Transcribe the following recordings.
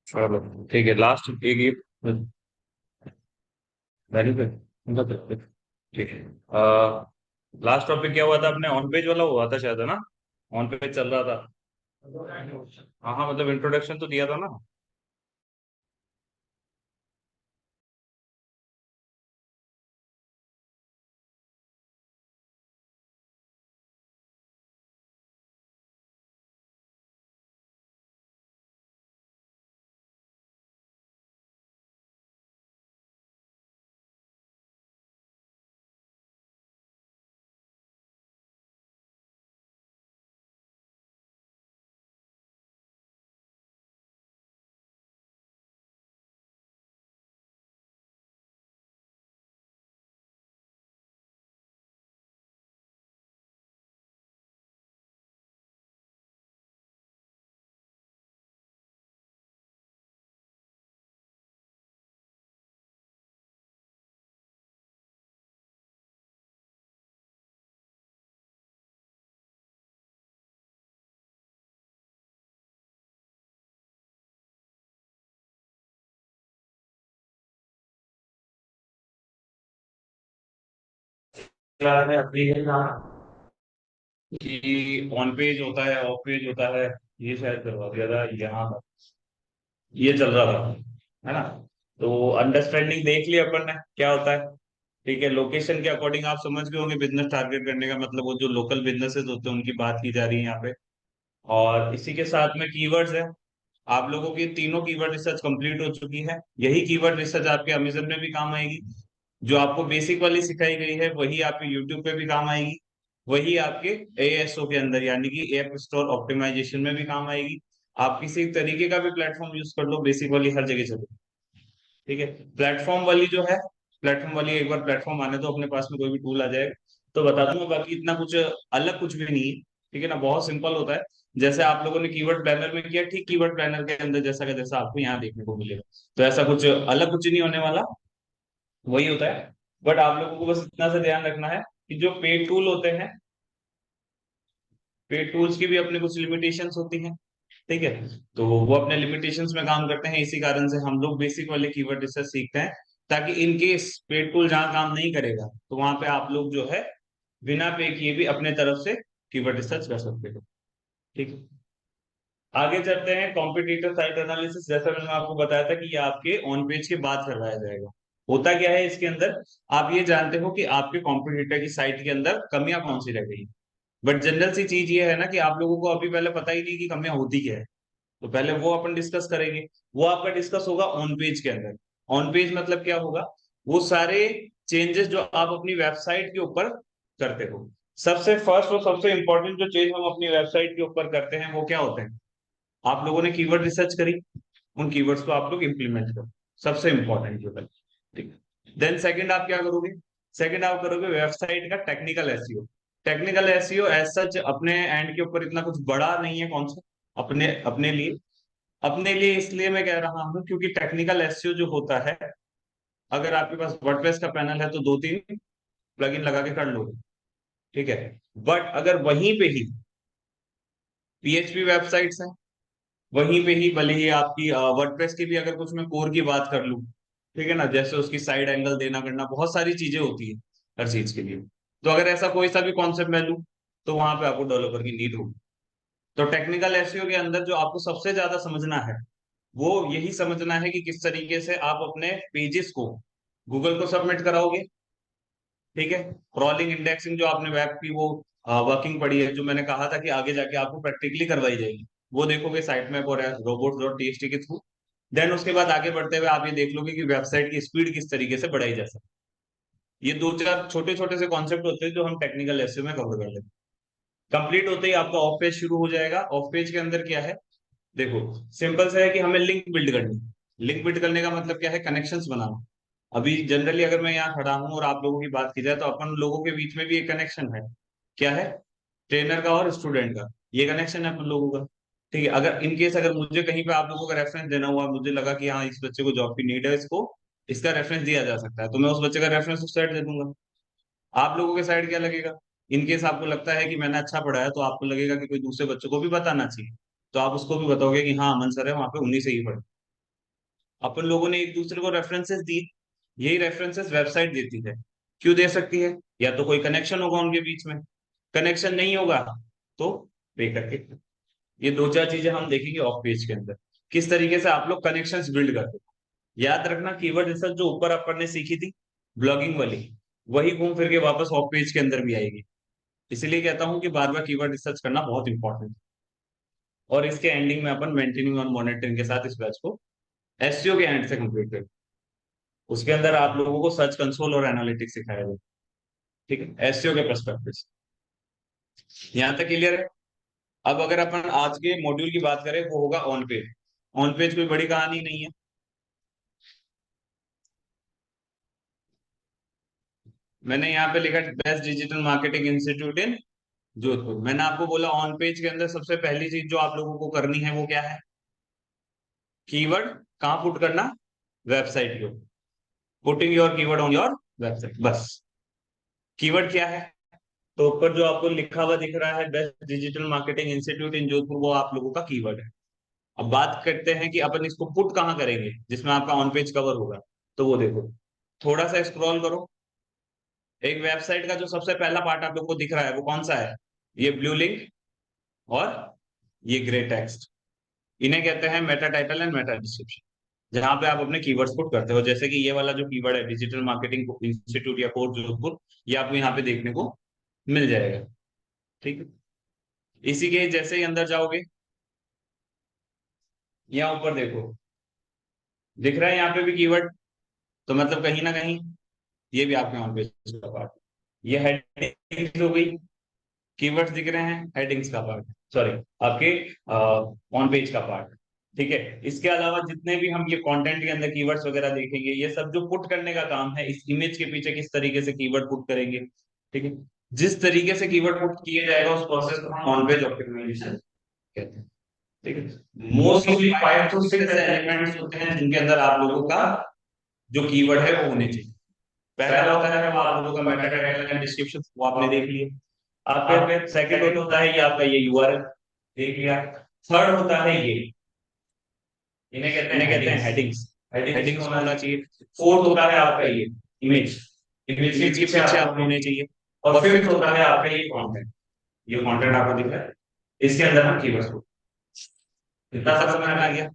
चलो ठीक है, लास्ट एक ये बेनिफिट, ठीक है। लास्ट टॉपिक क्या हुआ था अपने, ऑन पेज वाला हुआ था शायद, है ना? ऑन पेज चल रहा था। हाँ हाँ, मतलब इंट्रोडक्शन तो दिया था ना। क्या है अभी कि ऑन पेज होता है, ऑफ पेज होता है, ये शायद करवा दिया था यहाँ था, ये चल रहा था, है ना? तो अंडरस्टैंडिंग देख लिया अपन ने क्या होता है। ठीक है, लोकेशन के अकॉर्डिंग आप समझ गए होंगे बिजनेस टारगेट करने का मतलब, वो जो लोकल बिजनेसेस होते हैं उनकी बात की जा रही है यहाँ पे। और इसी के साथ में कीवर्ड्स है। आप लोगों की तीनों कीवर्ड रिसर्च कंप्लीट हो चुकी है। यही कीवर्ड रिसर्च आपके अमेजन में भी काम आएगी। जो आपको बेसिक वाली सिखाई गई है वही आपके यूट्यूब पे भी काम आएगी। वही आपके एएसओ के अंदर यानी कि ऐप स्टोर ऑप्टिमाइजेशन में भी काम आएगी। आप किसी तरीके का भी प्लेटफॉर्म यूज कर लो, बेसिक वाली हर जगह चले। ठीक है। प्लेटफॉर्म वाली जो है, प्लेटफॉर्म वाली एक बार प्लेटफॉर्म आने तो अपने पास में कोई भी टूल आ जाएगा तो बता दूंगा। बाकी इतना कुछ अलग कुछ भी नहीं है। ठीक है ना, बहुत सिंपल होता है। जैसे आप लोगों ने कीवर्ड प्लानर में किया, ठीक कीवर्ड प्लानर के अंदर जैसा का जैसा आपको यहाँ देखने को मिलेगा। तो ऐसा कुछ अलग कुछ नहीं होने वाला, वही होता है। बट आप लोगों को बस इतना सा ध्यान रखना है कि जो पेड टूल होते हैं, पेड टूल्स की भी अपने कुछ लिमिटेशंस होती हैं। ठीक है। तो वो अपने लिमिटेशंस में काम करते हैं, इसी कारण से हम लोग बेसिक वाले कीवर्ड रिसर्च सीखते हैं। ताकि इन केस पेड टूल जहां काम नहीं करेगा तो वहां पे आप लोग जो है बिना पे किए भी अपने तरफ से कीवर्ड रिसर्च कर सकते हो। ठीक है। आगे चलते हैं कॉम्पिटिटिव साइट एनालिसिस। जैसा मैंने आपको बताया था कि ये आपके ऑन पेज के बाद करवाया जाएगा। होता क्या है इसके अंदर, आप ये जानते हो कि आपके कॉम्पिटिटर की साइट के अंदर कमियां कौन सी रह गई। बट जनरल सी चीज ये है ना कि आप लोगों को अभी पहले पता ही नहीं कि कमियां होती क्या है। तो पहले वो अपन डिस्कस करेंगे। वो आपका डिस्कस होगा ऑन पेज के अंदर। ऑन पेज मतलब क्या होगा, वो सारे चेंजेस जो आप अपनी वेबसाइट के ऊपर करते हो। सबसे फर्स्ट और सबसे इंपॉर्टेंट जो चेंज हम अपनी वेबसाइट के ऊपर करते हैं वो क्या होते हैं। आप लोगों ने कीवर्ड रिसर्च करी, उन कीवर्ड्स को आप लोग इंप्लीमेंट करो। सबसे इंपॉर्टेंट कीवर्ड। ठीक है। देन सेकंड आप क्या करोगे, सेकंड आप करोगे वेबसाइट का technical SEO. Technical SEO as such अपने एंड के ऊपर इतना कुछ बड़ा नहीं है कौन सा, अपने अपने लिए। अपने लिए इसलिए मैं कह रहा हूं क्योंकि टेक्निकल एसईओ जो होता है, अगर आपके पास वर्डप्रेस का पैनल है तो दो तीन प्लगइन लगा के कर लोगे। ठीक है। बट अगर वहीं पे ही पीएचपी वेबसाइट्स हैं, वहीं पे ही भले ही आपकी वर्डप्रेस की भी अगर कुछ मैं कोर की बात कर लूं, ठीक है ना, जैसे उसकी साइड एंगल देना करना बहुत सारी चीजें होती है हर चीज के लिए। तो अगर ऐसा कोई सा भी कॉन्सेप्ट मैं लूं तो वहां पे आपको डेवलपर की नीड होगी। तो टेक्निकल एसईओ के अंदर जो आपको सबसे ज्यादा समझना है वो यही समझना है कि किस तरीके से आप अपने पेजेस को गूगल को सबमिट कराओगे। ठीक है। क्रॉलिंग इंडेक्सिंग जो आपने वेब की वो वर्किंग पड़ी है, जो मैंने कहा था कि आगे जाके आपको प्रैक्टिकली करवाई जाएगी, वो देखोगे साइट मैप और robots.txt के थ्रू। देन उसके बाद आगे बढ़ते हुए आप ये देख लोगे कि वेबसाइट की स्पीड किस तरीके से बढ़ाई जा सकती है। ये दो चार छोटे छोटे से कॉन्सेप्ट होते हैं जो हम टेक्निकल एसईओ में कवर कर लेते हैं। कंप्लीट होते ही आपका ऑफ पेज शुरू हो जाएगा। ऑफ पेज के अंदर क्या है, देखो, सिंपल सा है कि हमें लिंक बिल्ड करनी है। लिंक बिल्ड करने का मतलब क्या है, कनेक्शंस बनाना। अभी जनरली अगर मैं यहाँ खड़ा हूँ और आप लोगों की बात की जाए तो अपन लोगों के बीच में भी एक कनेक्शन है। क्या है, ट्रेनर का और स्टूडेंट का, ये कनेक्शन है अपन लोगों का। ठीक है। अगर इन केस अगर मुझे कहीं पे आप लोगों का रेफरेंस देना हुआ, मुझे लगा कि हाँ इस बच्चे को जॉब की नीड है, इसको इसका रेफरेंस दिया जा सकता है, तो मैं उस बच्चे का रेफरेंस उस साइड दे दूंगा। आप लोगों के साइड क्या लगेगा? इनकेस आपको लगता है कि मैंने अच्छा पढ़ा है तो आपको लगेगा कि कोई दूसरे बच्चों को भी बताना चाहिए, तो आप उसको भी बताओगे कि हाँ अमन सर है वहां पे, उन्हीं से ही पढ़े। अपन लोगों ने एक दूसरे को रेफरेंसेस दी, यही रेफरेंसेस वेबसाइट देती है। क्यों दे सकती है? या तो कोई कनेक्शन होगा उनके बीच में, कनेक्शन नहीं होगा तो पे करके। ये दो चार चीजें हम देखेंगे ऑफ पेज के अंदर, किस तरीके से आप लोग कनेक्शंस बिल्ड करते हो। याद रखना कीवर्ड रिसर्च जो ऊपर अपन ने सीखी थी ब्लॉगिंग वाली, वही घूम फिर के वापस ऑफ पेज के अंदर भी आएगी। इसलिए कहता हूं कि बार बार कीवर्ड रिसर्च करना बहुत इंपॉर्टेंट है। और इसके एंडिंग में अपन मेंटेनिंग और मॉनिटरिंग के साथ इस बैच को एसईओ के एंड से कंप्लीट करें। उसके अंदर आप लोगों को सर्च कंसोल और एनालिटिक्स सिखाया जाए, ठीक है, एसईओ के पर्सपेक्टिव से। यहाँ तक क्लियर है? अब अगर अपन आज के मॉड्यूल की बात करें वो होगा ऑन पेज। ऑन पेज कोई बड़ी कहानी नहीं है। मैंने यहाँ पे लिखा बेस्ट डिजिटल मार्केटिंग इंस्टीट्यूट इन जोधपुर। मैंने आपको बोला ऑन पेज के अंदर सबसे पहली चीज जो आप लोगों को करनी है वो क्या है? कीवर्ड कहाँ पुट करना? वेबसाइट के। Putting your keyword on your website, बस। कीवर्ड क्या है? तो ऊपर जो आपको लिखा हुआ दिख रहा है बेस्ट डिजिटल मार्केटिंग इंस्टीट्यूट इन जोधपुर, वो आप लोगों का कीवर्ड है। अब बात करते हैं कि अपन इसको पुट कहाँ करेंगे जिसमें आपका ऑन पेज कवर होगा। तो वो देखो, थोड़ा सा स्क्रॉल करो। एक वेबसाइट का जो सबसे पहला पार्ट आप लोग को दिख रहा है वो कौन सा है? ये ब्लू लिंक और ये ग्रे टेक्स्ट, इन्हें कहते हैं Meta title and Meta description. जहां पे आप अपने कीवर्ड्स पुट करते हो, जैसे कि ये वाला जो कीवर्ड है डिजिटल मार्केटिंग इंस्टीट्यूट या कोर्स जोधपुर, ये आपको यहाँ पे देखने को मिल जाएगा। ठीक है, इसी के जैसे ही अंदर जाओगे, यहाँ ऊपर देखो, दिख रहा है यहाँ पे भी कीवर्ड। तो मतलब कहीं ना कहीं ये भी आपके ऑन पेज का पार्ट। ये हेडिंग्स हो गई, कीवर्ड्स दिख रहे हैं, हेडिंग्स का पार्ट, सॉरी, आपके ऑन पेज का पार्ट। ठीक है, इसके अलावा जितने भी हम ये कंटेंट के अंदर कीवर्ड्स वगैरह देखेंगे, ये सब जो पुट करने का काम है, इस इमेज के पीछे किस तरीके से कीवर्ड पुट करेंगे। ठीक है, जिस तरीके से कीवर्ड पुट किया जाएगा उस प्रोसेस को हम ऑन पेज ऑप्टिमाइजेशन कहते हैं। ठीक है, मोस्टली 5 to 6 ऐसे एलिमेंट्स होते हैं जिनके अंदर आप लोगों का जो कीवर्ड है वो होने चाहिए। पहला होता है वो आप लोगों का मेटा टाइटल एंड डिस्क्रिप्शन, वो आपने देख लिया। आपके सेकंड होता है ये आपका ये यूआरएल, देख लिया। थर्ड होता है ये, इन्हें कहते हैं हेडिंग्स, हेडिंग्स होना चाहिए। फोर्थ होता है आपका ये इमेज, इमेज के पीछे आप होने चाहिए। और फिफ्थ होता है आपका ये कंटेंट, ये कंटेंट आपको दिख रहा है, इसके अंदर हम कीवर्ड्स को, इतना सब समझ में आ गया।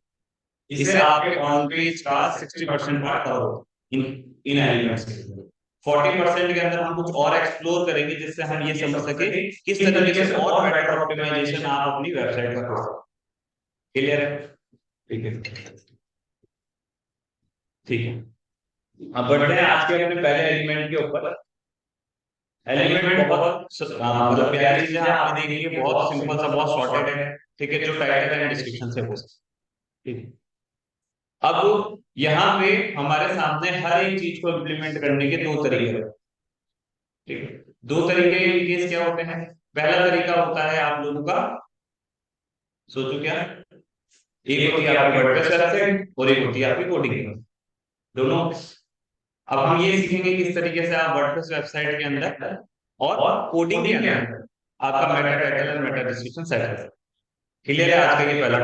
इससे आपके ऑन पेज का 60% पार्ट कवर होगा इन इन एलिमेंट्स के अंदर। 40% के अंदर हम कुछ और एक्सप्लोर करेंगे जिससे हम ये समझ सके किस तरीके से और बेटर ऑप्टिमाइजेशन आप अपनी वेबसाइट पर कर सकते। क्लियर है? ठीक है, ठीक है। अब बढ़ते हैं आज के अपने पहले एलिमेंट के ऊपर। एलिमेंट बहुत मतलब प्यारी चीज है, आपने देख ली है, बहुत सिंपल सा, बहुत शॉर्टेड है। ठीक है, जो टाइटल एंड डिस्क्रिप्शन से हो सकता है। ठीक है, अब यहाँ पे हमारे सामने हर एक चीज को इम्प्लीमेंट करने के दो तरीके हैं। ठीक है, दो तरीके इन केस क्या होते हैं? पहला तरीका होता है आप लोगों का, सोचो क्या, एक होती है आपकी वर्डप्रेस वेबसाइट और एक होती है आपकी कोडिंग दोनों। अब हम ये सीखेंगे किस तरीके से आप वर्डप्रेस वेबसाइट के अंदर और कोडिंग के अंदर आपका मेटा टाइटल और मेटा डिस्क्रिप्शन सेट है। क्लियर है? आज का ये पहला।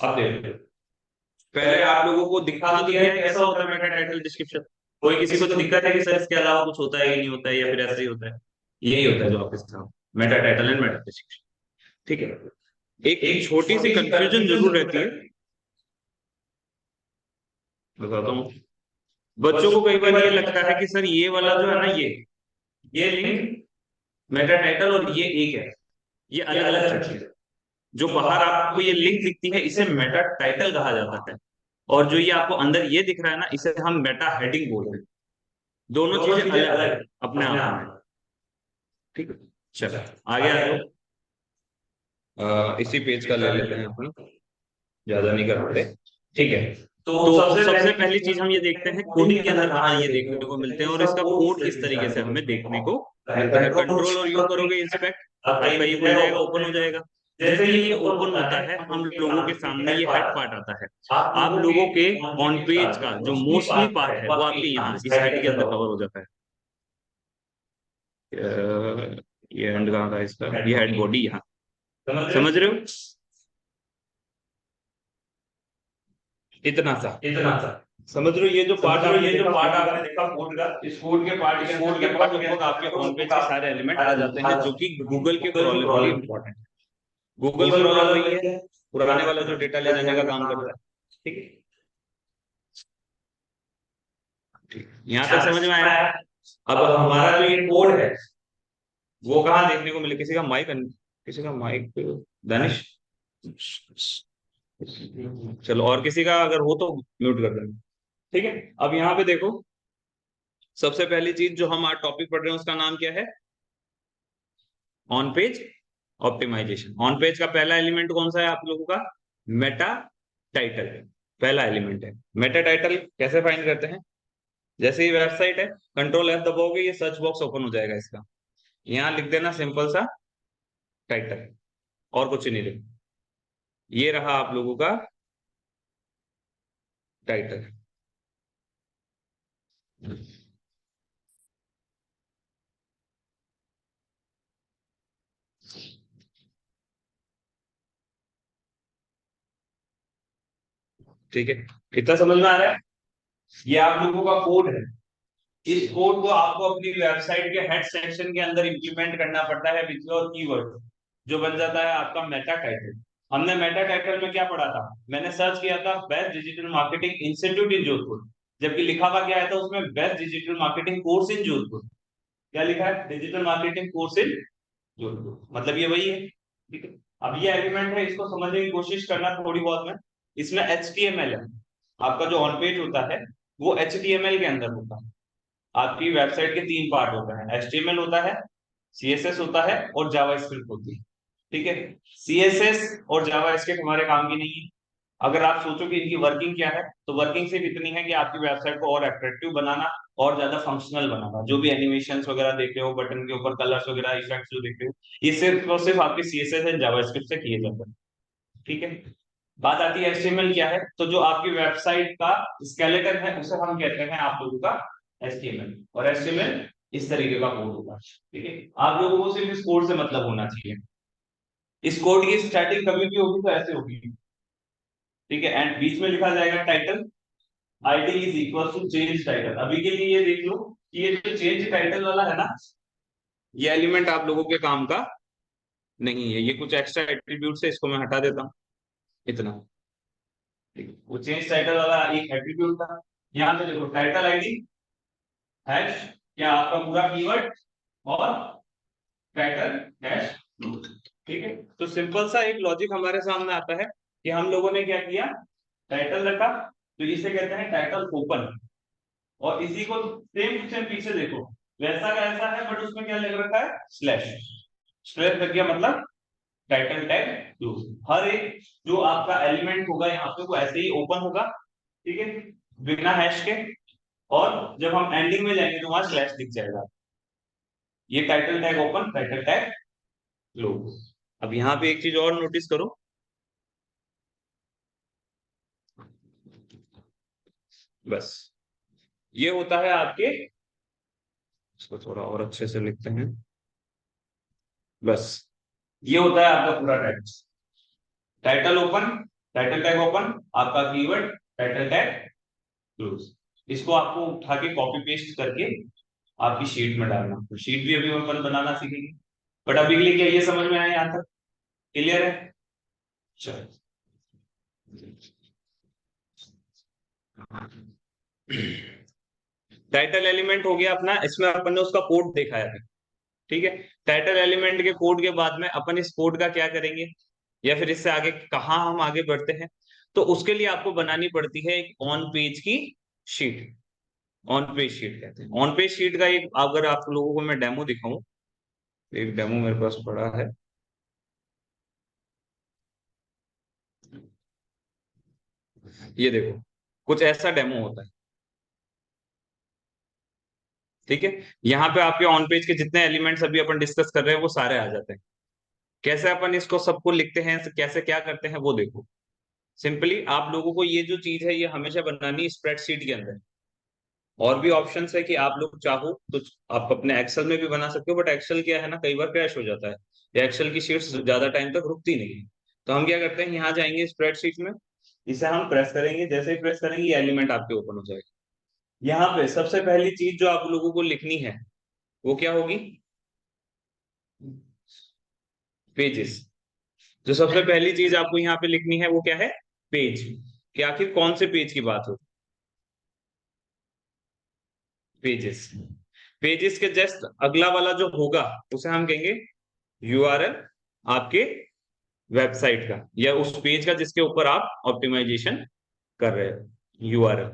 अब देखो, पहले आप लोगों को दिखा तो दिया है कैसा होता है मेटा टाइटल डिस्क्रिप्शन। कोई किसी को तो दिक्कत है कि सर इसके अलावा कुछ होता है कि नहीं होता है, या फिर ऐसे ही होता है? यही होता है जो आपके साथ Meta title and Meta description. ठीक है, एक छोटी सी कंफ्यूजन जरूर रहती है, बताता हूँ। बच्चों को कई बार ये लगता है कि सर ये वाला जो है ना, ये लिंक मेटा टाइटल और ये एक है, ये अलग अलग चीज है। जो बाहर आपको ये लिंक दिखती है इसे मेटा टाइटल कहा जाता है, और जो ये आपको अंदर ये दिख रहा है ना, इसे हम मेटा हेडिंग बोलते हैं। दोनों चीजें अलग अलग अपने आप में। ठीक है, चलो आगे आ जाओ। इसी पेज का ले लेते हैं अपन, ज्यादा नहीं करते। ठीक है, तो सबसे पहली चीज हम ये देखते हैं कोडिंग के अंदर कहाँ ये देखने को मिलते हैं, और इसका कोड किस तरीके से हमें देखने को मिलता है। कंट्रोल और यू करोगे इंस्पेक्ट, आपका ये खुल जाएगा, ओपन हो जाएगा। जैसे ही ये ओपन होता है हम लोगों के सामने ये हेड पार्ट आता है। आप लोगों के ऑन पेज का जो मोस्टली पार्ट है वो आपके यहाँ इस हेड के अंदर कवर हो जाता है। ये एंड कहाँ था इसका, ये हेड बॉडी यहाँ, समझ रहे हो, इतना सा समझ रहे हो। ये जो पार्ट आपने देखा कोड का, इस कोड के पार्ट के अंदर आपके होम पेज के सारे एलिमेंट आ जाते हैं जो कि गूगल के क्रॉलर के लिए इम्पोर्टेंट है। गूगल क्रॉलर वही है, पुराने वाला जो डेटा ले जाने का काम करता है। ठीक है, ठीक, यहाँ तक समझ में आया। अब हमारा जो ये कोड है वो कहाँ देखने को मिले, किसी का माइक दानिश, चलो, और किसी का अगर हो तो म्यूट कर देना। ठीक है, अब यहाँ पे देखो, सबसे पहली चीज जो हम आज टॉपिक पढ़ रहे हैं उसका नाम क्या है, on page optimisation. On page का पहला एलिमेंट कौन सा है आप लोगों का, मेटा टाइटल, पहला एलिमेंट है। मेटा टाइटल कैसे फाइंड करते हैं, जैसे ही वेबसाइट है, कंट्रोल F दबाओगे ये सर्च बॉक्स ओपन हो जाएगा इसका, यहाँ लिख देना सिंपल सा टाइटल, और कुछ नहीं लिखना। ये रहा आप लोगों का टाइटल। ठीक है, इतना समझ में आ रहा है। ये आप लोगों का कोड है, इस कोड को आपको अपनी वेबसाइट के हेड सेक्शन के अंदर इंप्लीमेंट करना पड़ता है विथ योर कीवर्ड, जो बन जाता है आपका मेटा टाइटल। हमने मेटा टाइटल में क्या पढ़ा था, मैंने सर्च किया था बेस्ट डिजिटल मार्केटिंग इंस्टीट्यूट इन जोधपुर, जबकि लिखा हुआ क्या है था उसमें, best digital marketing course in Jodhpur. क्या लिखा है, digital marketing course in Jodhpur, मतलब ये वही है। ठीक है, अब ये एलिमेंट है, इसको समझने की कोशिश करना थोड़ी बहुत में। इसमें HTML है, आपका जो ऑन पेज होता है वो HTML के अंदर होता है। आपकी वेबसाइट के तीन पार्ट होते हैं, HTML होता है, CSS होता है और जावास्क्रिप्ट होती है। ठीक है, CSS और जावास्क्रिप्ट हमारे काम की नहीं है। अगर आप सोचो कि इनकी वर्किंग क्या है, तो वर्किंग सिर्फ इतनी है कि आपकी वेबसाइट को और अट्रैक्टिव बनाना और ज्यादा फंक्शनल बनाना। जो भी एनिमेशंस वगैरह देख रहे हो, बटन के ऊपर कलर्स वगैरह इफेक्ट्स जो देख रहे हो, ये सिर्फ और सिर्फ आपके CSS एंड जावास्क्रिप्ट से किए जाते हैं। ठीक है, बात आती है HTML क्या है, तो जो आपकी वेबसाइट का स्केलेटन है उसे हम कहते हैं आप लोगों का HTML, और HTML इस तरीके का कोड होगा। ठीक है, आप लोगों को सिर्फ इस कोड से मतलब होना चाहिए। इस कोड की स्टार्टिंग कभी भी होगी तो ऐसे होगी, ठीक है, एंड बीच में लिखा जाएगा title, ID is equal to change title. अभी के लिए ये देख लो कि ये जो चेंज टाइटल वाला है ना, ये एलिमेंट आप लोगों के काम का नहीं है, ये कुछ एक्स्ट्रा एट्रीब्यूट है, इसको मैं हटा देता हूँ, इतना। ठीक है, वो चेंज टाइटल वाला एक एट्रीब्यूट था। यहाँ पे देखो टाइटल ID हैश क्या आपका पूरा कीवर्ड, और टाइटल हैश, ठीक है। तो सिंपल सा एक लॉजिक हमारे सामने आता है कि हम लोगों ने क्या किया, टाइटल रखा, तो इसे कहते हैं टाइटल ओपन, और इसी को सेम टू सेम पीछे देखो, वैसा का ऐसा है बट उसमें क्या लग रखा है, स्लैश। स्लैश लग गया मतलब टाइटल टैग क्लोज। हर एक जो आपका एलिमेंट होगा यहाँ पे वो ऐसे ही ओपन होगा, ठीक है, बिना हैश के, और जब हम एंडिंग में जाएंगे तो वहां स्लैश दिख जाएगा। ये title tag open, title tag close. अब यहाँ पे एक चीज और नोटिस करो, बस ये होता है आपके, इसको थोड़ा और अच्छे से लिखते हैं, बस ये होता है आपका पूरा text. Title open, title tag open, आपका कीवर्ड, टाइटल टैग क्लोज। इसको आपको उठा के कॉपी पेस्ट करके आपकी शीट में डालना, तो शीट भी अभी अपन बनाना सीखेंगे, बट अभी के लिए क्या ये समझ में आया, यहाँ तक क्लियर है। चलो, टाइटल एलिमेंट हो गया अपना, इसमें अपन ने उसका कोड देखा है। ठीक है, टाइटल एलिमेंट के कोड के बाद में अपन इस कोड का क्या करेंगे, या फिर इससे आगे कहाँ हम आगे बढ़ते हैं, तो उसके लिए आपको बनानी पड़ती है एक ऑन पेज की शीट। ऑन पेज शीट कहते हैं। ऑन पेज शीट का एक, अगर आप लोगों को मैं डेमो दिखाऊं, एक डेमो मेरे पास पड़ा है, ये देखो, कुछ ऐसा डेमो होता है। ठीक है, यहाँ पे आपके ऑन पेज के जितने एलिमेंट्स अभी अपन डिस्कस कर रहे हैं वो सारे आ जाते हैं। कैसे अपन इसको सबको लिखते हैं, कैसे क्या करते हैं वो देखो। सिंपली आप लोगों को ये जो चीज है ये हमेशा बनानी स्प्रेडशीट के अंदर। और भी ऑप्शंस है कि आप लोग चाहो तो आप अपने एक्सेल में भी बना सकते हो, बट एक्सेल क्या है ना, कई बार क्रैश हो जाता है, या एक्सेल की शीट्स ज्यादा टाइम तक रुकती नहीं है। तो हम क्या करते हैं, यहाँ जाएंगे स्प्रेडशीट में, इसे हम प्रेस करेंगे, जैसे ही प्रेस करेंगे ये एलिमेंट आपके ओपन हो जाएगा। यहाँ पे सबसे पहली चीज जो आप लोगों को लिखनी है वो क्या होगी, पेजेस। जो सबसे पहली चीज आपको यहाँ पे लिखनी है वो क्या है, पेज। कि आखिर कौन से पेज की बात हो, पेजेस। पेजेस के जस्ट अगला वाला जो होगा उसे हम कहेंगे यूआरएल आपके वेबसाइट का, या उस पेज का जिसके ऊपर आप ऑप्टिमाइजेशन कर रहे हो, यूआरएल।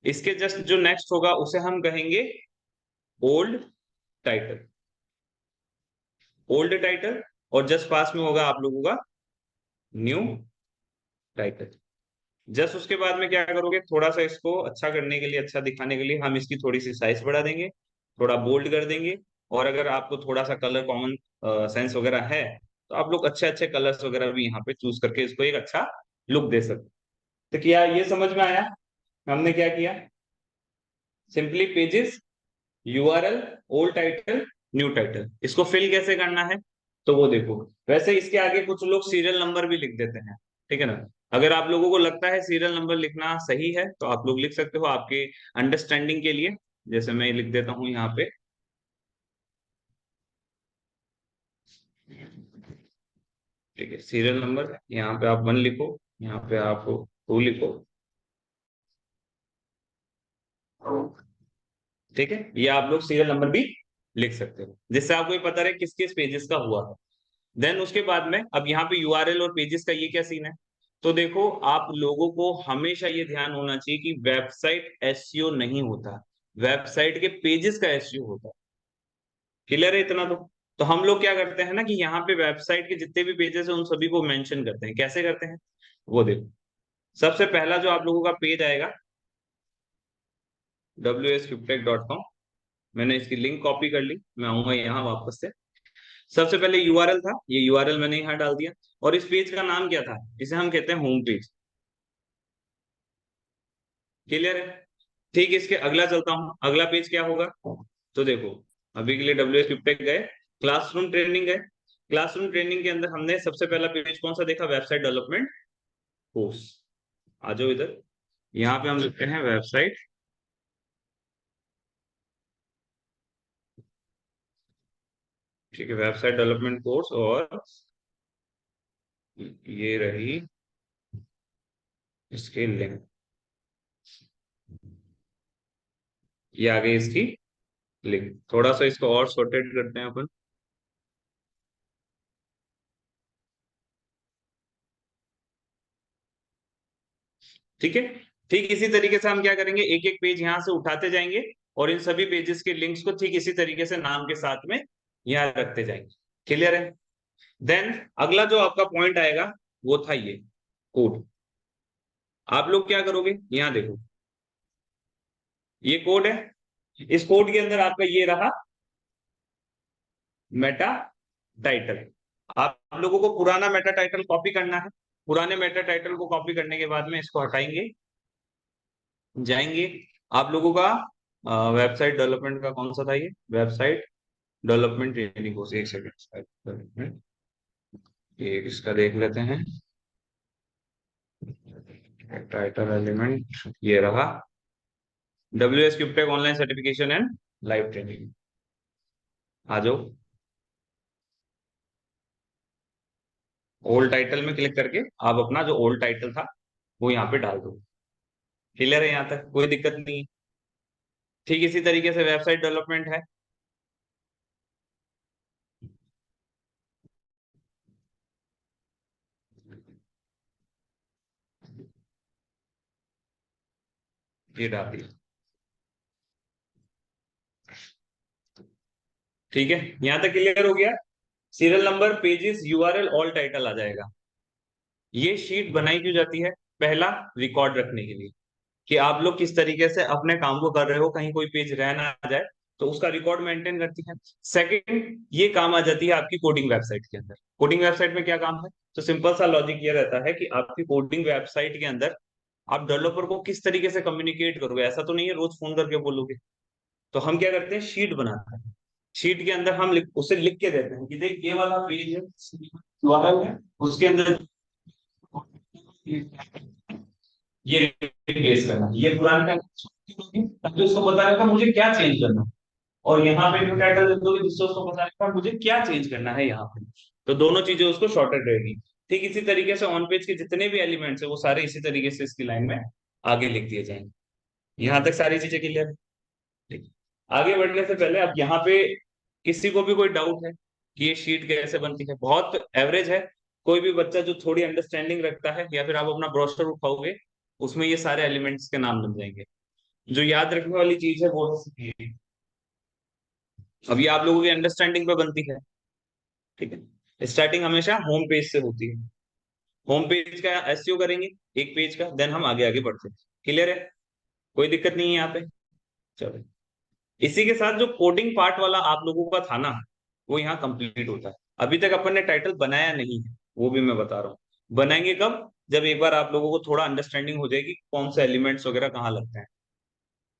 इसके जस्ट जो नेक्स्ट होगा उसे हम कहेंगे ओल्ड टाइटल, ओल्ड टाइटल। और जस्ट पास में होगा आप लोगों का न्यू टाइटल। जस्ट उसके बाद में क्या करोगे, थोड़ा सा इसको अच्छा करने के लिए, अच्छा दिखाने के लिए हम इसकी थोड़ी सी साइज बढ़ा देंगे, थोड़ा बोल्ड कर देंगे। और अगर आपको थोड़ा सा कलर कॉमन सेंस वगैरह है तो आप लोग अच्छे अच्छे कलर्स वगैरह भी यहाँ पे चूज करके इसको एक अच्छा लुक दे सकते। तो क्या ये समझ में आया हमने क्या किया, simply pages, URL, old title, new title. इसको फिल कैसे करना है तो वो देखो। वैसे इसके आगे कुछ लोग सीरियल नंबर भी लिख देते हैं, ठीक है ना। अगर आप लोगों को लगता है सीरियल नंबर लिखना सही है तो आप लोग लिख सकते हो, आपके अंडरस्टैंडिंग के लिए। जैसे मैं लिख देता हूं यहाँ पे, ठीक है, सीरियल नंबर। यहाँ पे आप 1 लिखो, यहाँ पे आप 2 लिखो, ठीक है। ये आप लोग सीरियल नंबर भी लिख सकते हो, जिससे आपको ये पता रहे किस किस पेजेस का हुआ है। देन उसके बाद में अब यहाँ पे यूआरएल और पेजेस का ये क्या सीन है, तो देखो आप लोगों को हमेशा ये ध्यान होना चाहिए कि वेबसाइट एसईओ नहीं होता, वेबसाइट के पेजेस का एसईओ होता है। क्लियर है इतना तो हम लोग क्या करते हैं ना कि यहाँ पे वेबसाइट के जितने भी पेजेस हैं उन सभी को मेंशन करते हैं। कैसे करते हैं वो देखो। सबसे पहला जो आप लोगों का पेज आएगा wsfiptech.com, मैंने इसकी लिंक कॉपी कर ली, मैं आऊंगा यहाँ वापस से। सबसे पहले यूआरएल था, ये यूआरएल मैंने यहाँ डाल दिया। और इस पेज का नाम क्या था, इसे हम कहते हैं होम पेज। क्लियर है। ठीक, इसके अगला चलता हूँ, अगला पेज क्या होगा। तो देखो, अभी के लिए डब्ल्यू एस फिफ्टेक गए, क्लासरूम ट्रेनिंग है। क्लासरूम ट्रेनिंग के अंदर हमने सबसे पहला पेज कौन सा देखा, वेबसाइट डेवलपमेंट कोर्स। आ जाओ इधर, यहाँ पे हम लिखते हैं वेबसाइट, ठीक है, वेबसाइट डेवलपमेंट कोर्स। और ये रही इसकी लिंक, ये आ गई इसकी लिंक। थोड़ा सा इसको और सॉर्टेड करते हैं अपन, ठीक है। ठीक इसी तरीके से हम क्या करेंगे, एक एक पेज यहाँ से उठाते जाएंगे और इन सभी पेजेस के लिंक्स को ठीक इसी तरीके से नाम के साथ में यहाँ रखते जाएंगे। क्लियर है। देन अगला जो आपका पॉइंट आएगा वो था ये कोड। आप लोग क्या करोगे, यहाँ देखो, ये कोड है। इस कोड के अंदर आपका ये रहा मेटा टाइटल। आप लोगों को पुराना मेटा टाइटल कॉपी करना है। पुराने मेटा टाइटल को कॉपी करने के बाद में इसको हटाएंगे, जाएंगे। आप लोगों का वेबसाइट डेवलपमेंट का कौन सा था, ये वेबसाइट डेवलपमेंट ट्रेनिंग कोर्स। एक सेकंड, ये इसका देख लेते हैं, टाइटल एलिमेंट ये रहा, W S cube tech online certification and live training. आ जाओ, ओल्ड टाइटल में क्लिक करके आप अपना जो ओल्ड टाइटल था वो यहाँ पे डाल दो। क्लियर है, यहाँ तक कोई दिक्कत नहीं है। ठीक इसी तरीके से वेबसाइट डेवलपमेंट है, ये डाल दिया। ठीक है, यहाँ तक क्लियर हो गया। Serial number, pages, URL, all title आ जाएगा। ये शीट बनाई क्यों जाती है, पहला रिकॉर्ड रखने के लिए कि आप लोग किस तरीके से अपने काम को कर रहे हो, कहीं कोई पेज रह ना जाए, तो उसका रिकॉर्ड मेंटेन करती है। सेकंड, ये काम आ जाती है आपकी कोडिंग वेबसाइट के अंदर। कोडिंग वेबसाइट में क्या काम है, तो सिंपल सा लॉजिक ये रहता है कि आपकी कोडिंग वेबसाइट के अंदर आप डेवलपर को किस तरीके से कम्युनिकेट करोगे, ऐसा तो नहीं है रोज फोन करके बोलोगे। तो हम क्या करते हैं, शीट बनाते हैं। शीट के अंदर हम उसे लिख के देते हैं कि देख ये वाला पेज है, URL है, उसके अंदर ये पेस्ट करना, ये पुराना ताकि उसको पता रहेगा मुझे क्या चेंज करना है। और यहाँ पे न्यू टाइटल दे दोगे जिससे उसको पता रहेगा मुझे क्या चेंज करना है यहाँ पे। तो दोनों चीजें उसको शॉर्टेड रहेगी। ठीक इसी तरीके से ऑन पेज के जितने भी एलिमेंट्स है वो सारे इसी तरीके से इसकी लाइन में आगे लिख दिए जाएंगे। यहाँ तक सारी चीजें क्लियर है। ठीक। आगे बढ़ने से पहले अब यहाँ पे किसी को भी कोई डाउट है कि ये शीट कैसे बनती है, बहुत एवरेज है। कोई भी बच्चा जो थोड़ी अंडरस्टैंडिंग रखता है, या फिर आप अपना ब्रोशर उठाओगे उसमें ये सारे एलिमेंट्स के नाम मिल जाएंगे। जो याद रखने वाली चीज है वो है ये। अब ये आप लोगों की अंडरस्टैंडिंग पे बनती है। ठीक है, स्टार्टिंग हमेशा होम पेज से होती है। होम पेज का एसईओ करेंगे एक पेज का, देन हम आगे आगे बढ़ते हैं। क्लियर है, कोई दिक्कत नहीं है यहाँ पे। चलो, इसी के साथ जो कोडिंग पार्ट वाला आप लोगों का था ना, वो यहाँ कंप्लीट होता है। अभी तक अपन ने टाइटल बनाया नहीं है, वो भी मैं बता रहा हूँ। बनाएंगे कब, जब एक बार आप लोगों को थोड़ा अंडरस्टैंडिंग हो जाएगी कौन से एलिमेंट्स वगैरह कहाँ लगते हैं।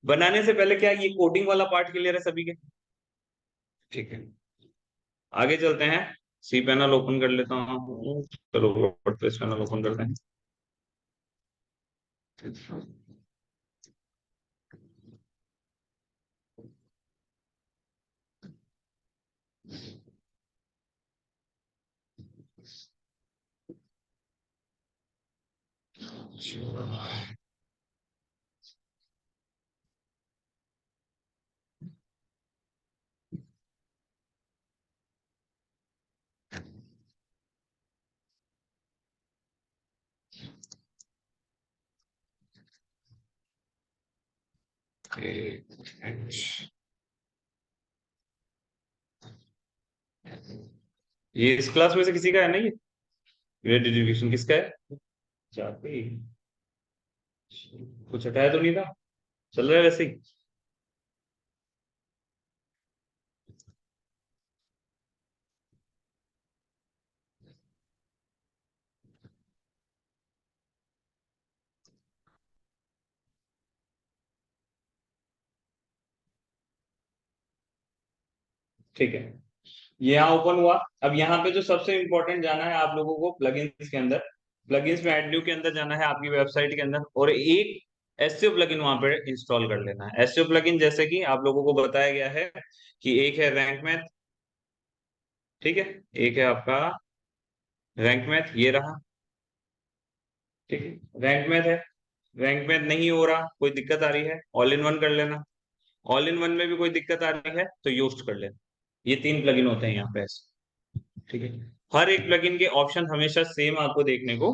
बनाने से पहले क्या ये कोडिंग वाला पार्ट क्लियर है सभी के? ठीक है, आगे चलते हैं। सी पैनल ओपन कर लेता हूँ, चलो वर्डप्रेस पैनल ओपन करते हैं। ये इस क्लास में से किसी का है ना ये? ग्रेड एजुकेशन किसका है? चापी, कुछ हटाया तो नहीं था, चल रहा है वैसे ही। ठीक है, ये यहाँ ओपन हुआ। अब यहाँ पे जो सबसे इंपॉर्टेंट जाना है आप लोगों को प्लगइन्स के अंदर। प्लगइन्स में एड न्यू के अंदर जाना है आपकी वेबसाइट के अंदर, और एक एसईओ प्लगइन वहां पे इंस्टॉल कर लेना है। एसईओ प्लगइन जैसे कि आप लोगों को बताया गया है कि एक है रैंक मैथ, ठीक है, एक है आपका रैंक मैथ, ये रहा। ठीक है, रैंक मैथ है। रैंक मैथ नहीं हो रहा, कोई दिक्कत आ रही है, ऑल इन वन कर लेना। ऑल इन वन में भी कोई दिक्कत आ रही है तो योस्ट कर लेना। ये तीन प्लगइन होते हैं यहाँ पे। ठीक है, हर एक प्लगइन के ऑप्शन हमेशा सेम आपको देखने को,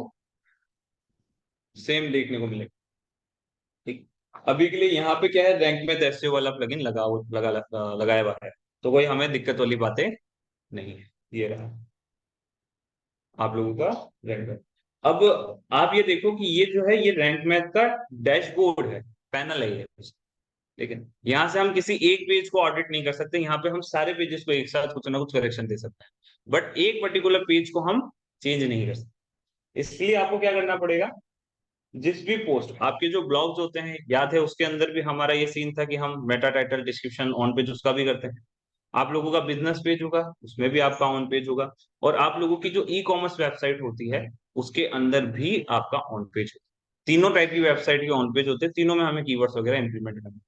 सेम देखने को मिलेगा। ठीक, अभी के लिए यहाँ पे क्या है, रैंक में एसईओ वाला प्लगइन लगाया हुआ है, तो कोई हमें दिक्कत वाली बातें नहीं है। ये रहा आप लोगों का रैंक मैथ। अब आप ये देखो कि ये जो है ये रैंक मैथ का डैशबोर्ड है, पैनल है ये। ठीक है, यहाँ से हम किसी एक पेज को ऑडिट नहीं कर सकते, यहाँ पे हम सारे पेजेस को एक साथ कुछ ना कुछ करेक्शन दे सकते हैं, बट एक पर्टिकुलर पेज को हम चेंज नहीं कर सकते। इसलिए आपको क्या करना पड़ेगा, जिस भी पोस्ट आपके जो ब्लॉग्स होते हैं, याद है उसके अंदर भी हमारा ये सीन था कि हम Meta title description on page उसका भी करते हैं। आप लोगों का बिजनेस पेज होगा उसमें भी आपका ऑन पेज होगा, और आप लोगों की जो ई कॉमर्स वेबसाइट होती है उसके अंदर भी आपका ऑन पेज होगा। तीनों टाइप की वेबसाइट के ऑन पेज होते हैं, तीनों में हमें कीवर्ड्स वगैरह इंप्लीमेंट करना है।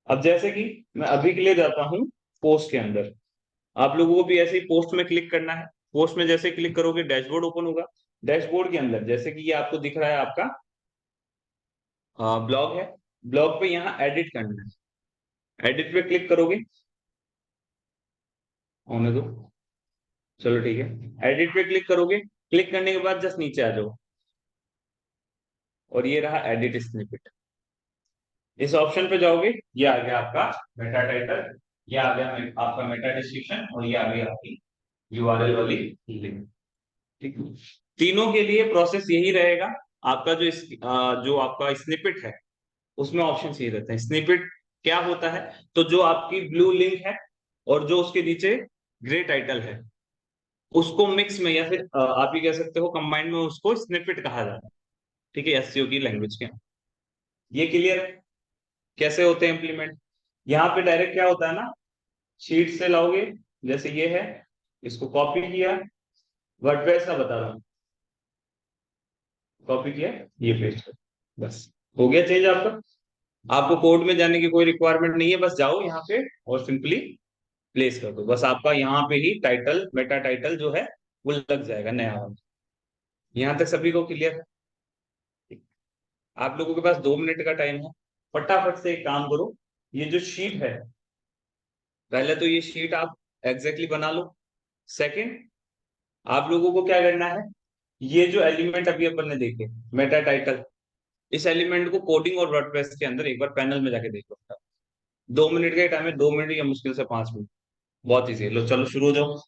अब जैसे कि मैं अभी के लिए जाता हूँ पोस्ट के अंदर, आप लोगों को भी ऐसे ही पोस्ट में क्लिक करना है। पोस्ट में जैसे क्लिक करोगे डैशबोर्ड ओपन होगा। डैशबोर्ड के अंदर जैसे कि ये आपको दिख रहा है आपका ब्लॉग है, ब्लॉग पे यहाँ एडिट करना है। एडिट पे क्लिक करोगे, होने दो, चलो ठीक है, एडिट पे क्लिक करोगे। क्लिक करने के बाद जस्ट नीचे आ जाओ, और ये रहा एडिट स्निपेट। इस ऑप्शन पे जाओगे, ये आ गया आपका मेटा टाइटल, ये आ गया आपका मेटा डिस्क्रिप्शन, और ये आ गई आपकी यूआरएल वाली लिंक। ठीक है, तीनों के लिए प्रोसेस यही रहेगा। आपका जो आपका स्निपेट है उसमें ऑप्शन यही रहते हैं। स्निपेट क्या होता है, तो जो आपकी ब्लू लिंक है और जो उसके नीचे ग्रे टाइटल है, उसको मिक्स में या फिर आप ही कह सकते हो कंबाइंड में उसको स्निपेट कहा जाता है। ठीक है, एससीओ की लैंग्वेज के। ये क्लियर है कैसे होते हैं इम्प्लीमेंट? यहाँ पे डायरेक्ट क्या होता है ना, शीट से लाओगे, जैसे ये है, इसको कॉपी किया, वर्डप्रेस का बता रहा हूँ, कॉपी किया, ये पेस्ट कर, बस हो गया चेंज आपका। आपको कोड में जाने की कोई रिक्वायरमेंट नहीं है, बस जाओ यहाँ पे और सिंपली प्लेस कर दो, बस आपका यहाँ पे ही टाइटल, मेटा टाइटल जो है वो लग जाएगा नया वाला। यहाँ तक सभी को क्लियर है? आप लोगों के पास 2 मिनट का टाइम है, फटाफट से एक काम करो, ये जो शीट है, पहले तो ये शीट आप एग्जैक्टली बना लो। सेकंड, आप लोगों को क्या करना है, ये जो एलिमेंट अभी अपन ने देखे, मेटा टाइटल, इस एलिमेंट को कोडिंग और वर्डप्रेस के अंदर एक बार पैनल में जाके देखो। 2 मिनट का टाइम है, 2 मिनट या मुश्किल से 5 मिनट, बहुत इजी है। लो चलो शुरू हो जाओ।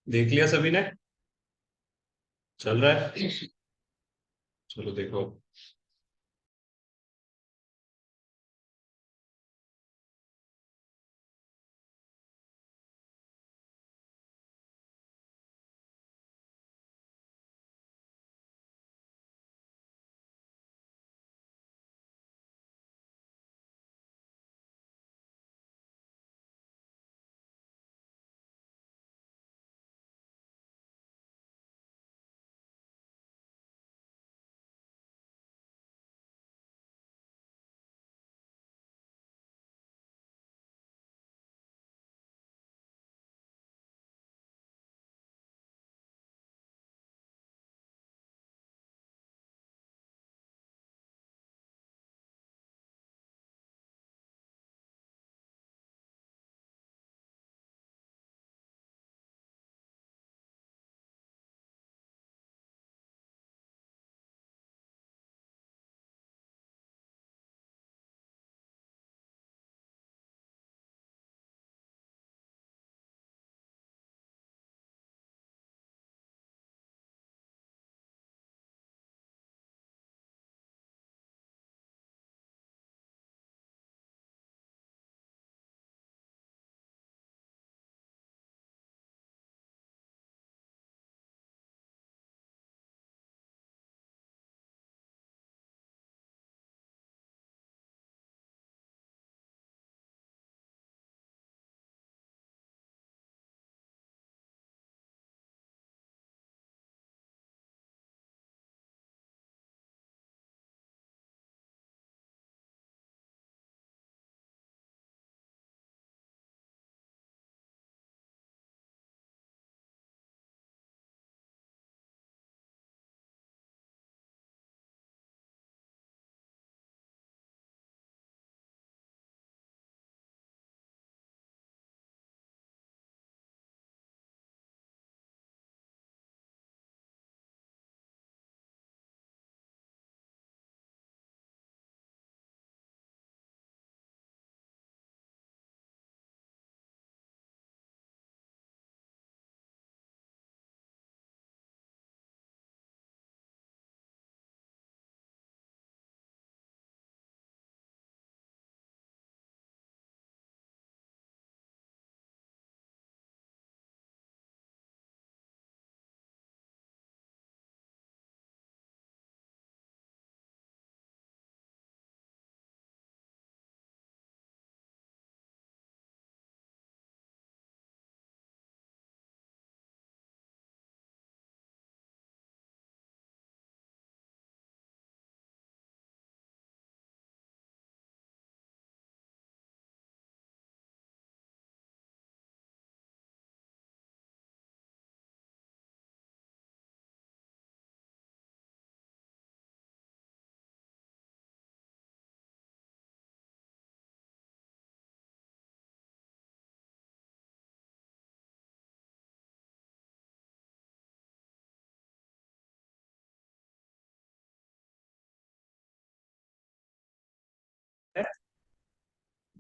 देख लिया सभी ने? चल रहा है? चलो देखो।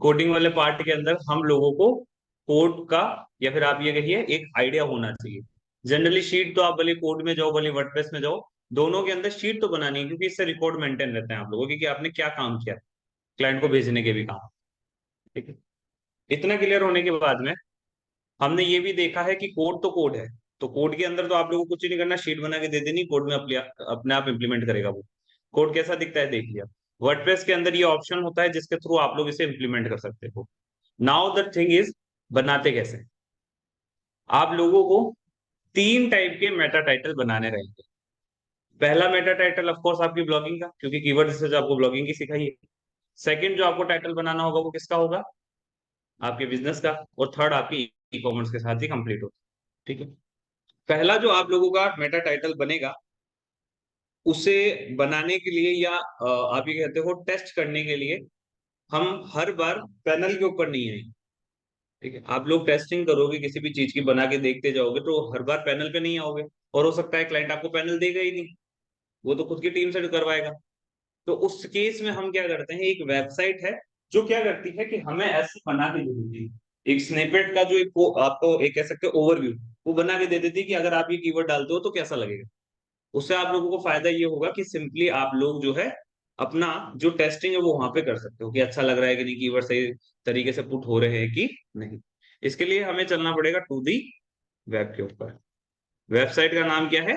कोडिंग वाले पार्ट के अंदर हम लोगों को कोड का, या फिर आप ये कहिए एक आइडिया होना चाहिए। जनरली शीट तो आप भले कोड में जाओ भले वर्डप्रेस में जाओ, दोनों के अंदर शीट तो बनानी है, क्योंकि इससे रिकॉर्ड मेंटेन रहते हैं आप लोगों के कि आपने क्या काम किया, क्लाइंट को भेजने के भी काम। ठीक है। इतना क्लियर होने के बाद में हमने ये भी देखा है कि कोड तो कोड है, तो कोड के अंदर तो आप लोगों को कुछ ही नहीं करना, शीट बना के दे देनी, कोड में अपने आप इम्प्लीमेंट करेगा वो। कोड कैसा दिखता है देख लिया। वर्डप्रेस के अंदर ये ऑप्शन होता है जिसके थ्रू आप लोग इसे इम्प्लीमेंट कर सकते हो। नाउ द थिंग इज, बनाते कैसे। आप लोगों को तीन टाइप के मेटा टाइटल बनाने रहेंगे। पहला मेटा टाइटल ऑफ कोर्स आपकी ब्लॉगिंग का, क्योंकि कीवर्ड से जो आपको ब्लॉगिंग की सिखाई है। सेकंड जो आपको टाइटल बनाना होगा वो किसका होगा, आपके बिजनेस का। और थर्ड आपकी ई कॉमर्स के साथ ही कंप्लीट होगा। ठीक है। पहला जो आप लोगों का मेटा टाइटल बनेगा, उसे बनाने के लिए या आप ये कहते हो टेस्ट करने के लिए, हम हर बार पैनल के ऊपर नहीं आएंगे। ठीक है। आप लोग टेस्टिंग करोगे किसी भी चीज की, बना के देखते जाओगे, तो हर बार पैनल पे नहीं आओगे, और हो सकता है क्लाइंट आपको पैनल देगा ही नहीं, वो तो खुद की टीम से करवाएगा। तो उस केस में हम क्या करते हैं, एक वेबसाइट है जो क्या करती है कि हमें ऐसे बना के दे देती है, एक स्निपेट का जो एक आपको एक कह सकते हो ओवरव्यू, वो बना के दे देती है कि अगर आप ये कीवर्ड डालते हो तो कैसा लगेगा। उससे आप लोगों को फायदा ये होगा कि सिंपली आप लोग जो है अपना जो टेस्टिंग है वो वहां पे कर सकते हो कि अच्छा लग रहा है कि नहीं, कीवर्ड सही तरीके से पुट हो रहे हैं कि नहीं। इसके लिए हमें चलना पड़ेगा टू दी वेब के ऊपर। वेबसाइट का नाम क्या है,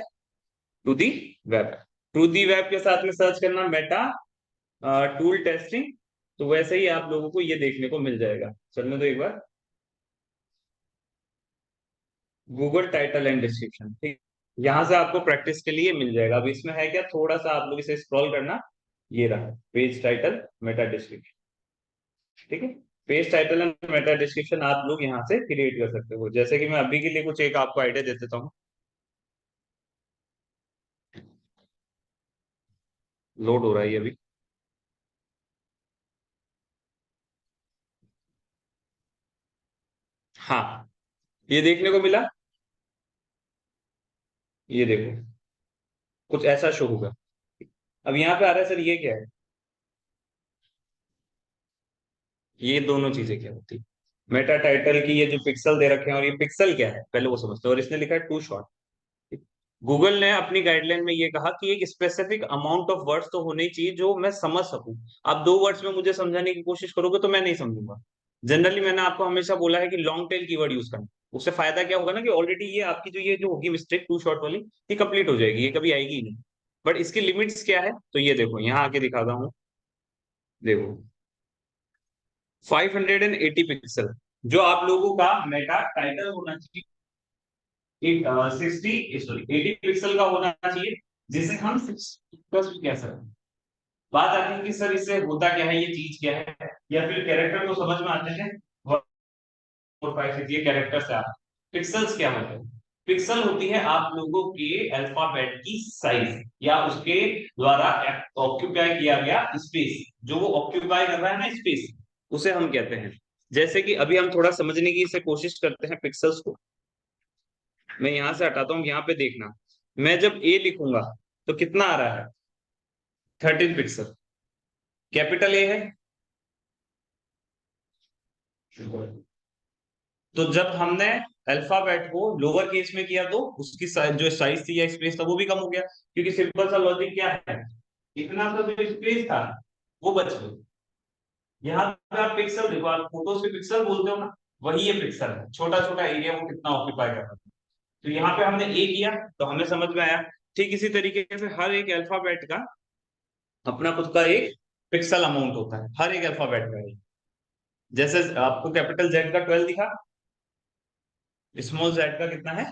to the web. To the web के साथ में सर्च करना मेटा टूल टेस्टिंग, तो वैसे ही आप लोगों को ये देखने को मिल जाएगा। चलने दो एक बार, गूगल टाइटल एंड डिस्क्रिप्शन। ठीक, यहाँ से आपको प्रैक्टिस के लिए मिल जाएगा। अब इसमें है क्या, थोड़ा सा आप लोग इसे स्क्रॉल करना, ये रहा पेज टाइटल मेटा डिस्क्रिप्शन। ठीक है। Page title and Meta description आप लोग यहाँ से क्रिएट कर सकते हो। जैसे कि मैं अभी के लिए कुछ एक आपको आइडिया दे देता हूँ। लोड हो रहा है ये अभी। हाँ, ये देखने को मिला, ये देखो कुछ ऐसा शो होगा। अब यहाँ पे आ रहा है सर ये क्या है, ये दोनों चीजें क्या होती है। मेटा टाइटल की ये जो पिक्सल दे रखे हैं, और ये पिक्सल क्या है पहले वो समझते हैं। और इसने लिखा है टू शॉर्ट। गूगल ने अपनी गाइडलाइन में ये कहा कि एक स्पेसिफिक अमाउंट ऑफ वर्ड्स तो होने ही चाहिए जो मैं समझ सकूं। आप 2 वर्ड्स में मुझे समझाने की कोशिश करोगे तो मैं नहीं समझूंगा। जनरली मैंने आपको हमेशा बोला है कि लॉन्ग टेल कीवर्ड यूज करना। उससे फायदा क्या होगा ना, कि ऑलरेडी ये आपकी जो ये जो होगी मिस्टेक टू शॉर्ट वाली, ये कंप्लीट हो जाएगी, ये कभी आएगी ही नहीं। बट इसकी लिमिट्स क्या है, तो ये देखो यहाँ आके दिखाता हूँ। देखो 580 पिक्सल जो आप लोगों का मेटा टाइटल होना चाहिए, 80 पिक्सल का होना चाहिए, जिसे हम 6+ कह सकते हैं। बात आती है कि सर इससे होता क्या है, ये चीज क्या है, या फिर कैरेक्टर तो समझ में आते हैं। 4 5 6 ये कैरेक्टर से आते हैं। पिक्सल्स क्या होते हैं, पिक्सल होती है आप लोगों के अल्फाबेट की साइज, या उसके द्वारा ऑक्यूपाई किया गया स्पेस, जो वो ऑक्यूपाई कर रहा है ना स्पेस, उसे हम कहते हैं। जैसे कि अभी हम थोड़ा समझने की इसे कोशिश करते हैं पिक्सल्स को। मैं यहां से हटाता हूँ, यहाँ पे देखना। मैं जब ए लिखूंगा तो कितना आ रहा है, 13 पिक्सल। कैपिटल ए है, तो जब हमने अल्फाबेट को लोअर केस में किया तो उसकी जो साइज थी या स्पेस था वो भी कम हो गया, क्योंकि सिंपल सा लॉजिक क्या है, इतना सा जो स्पेस था वो बच गया। यहाँ पे आप पिक्सल देखो, आप फोटोज पे पिक्सल बोलते हो ना, वही ये पिक्सल है, छोटा छोटा एरिया वो कितना ऑक्यूपाई कर रहा है। तो यहाँ पे हमने ए किया तो हमें समझ में आया। ठीक इसी तरीके से हर एक अल्फाबेट का अपना खुद का एक पिक्सल अमाउंट होता है, हर एक अल्फाबेट का एक। जैसे आपको कैपिटल जेड का 12 दिखा, स्मॉल जेड का कितना है,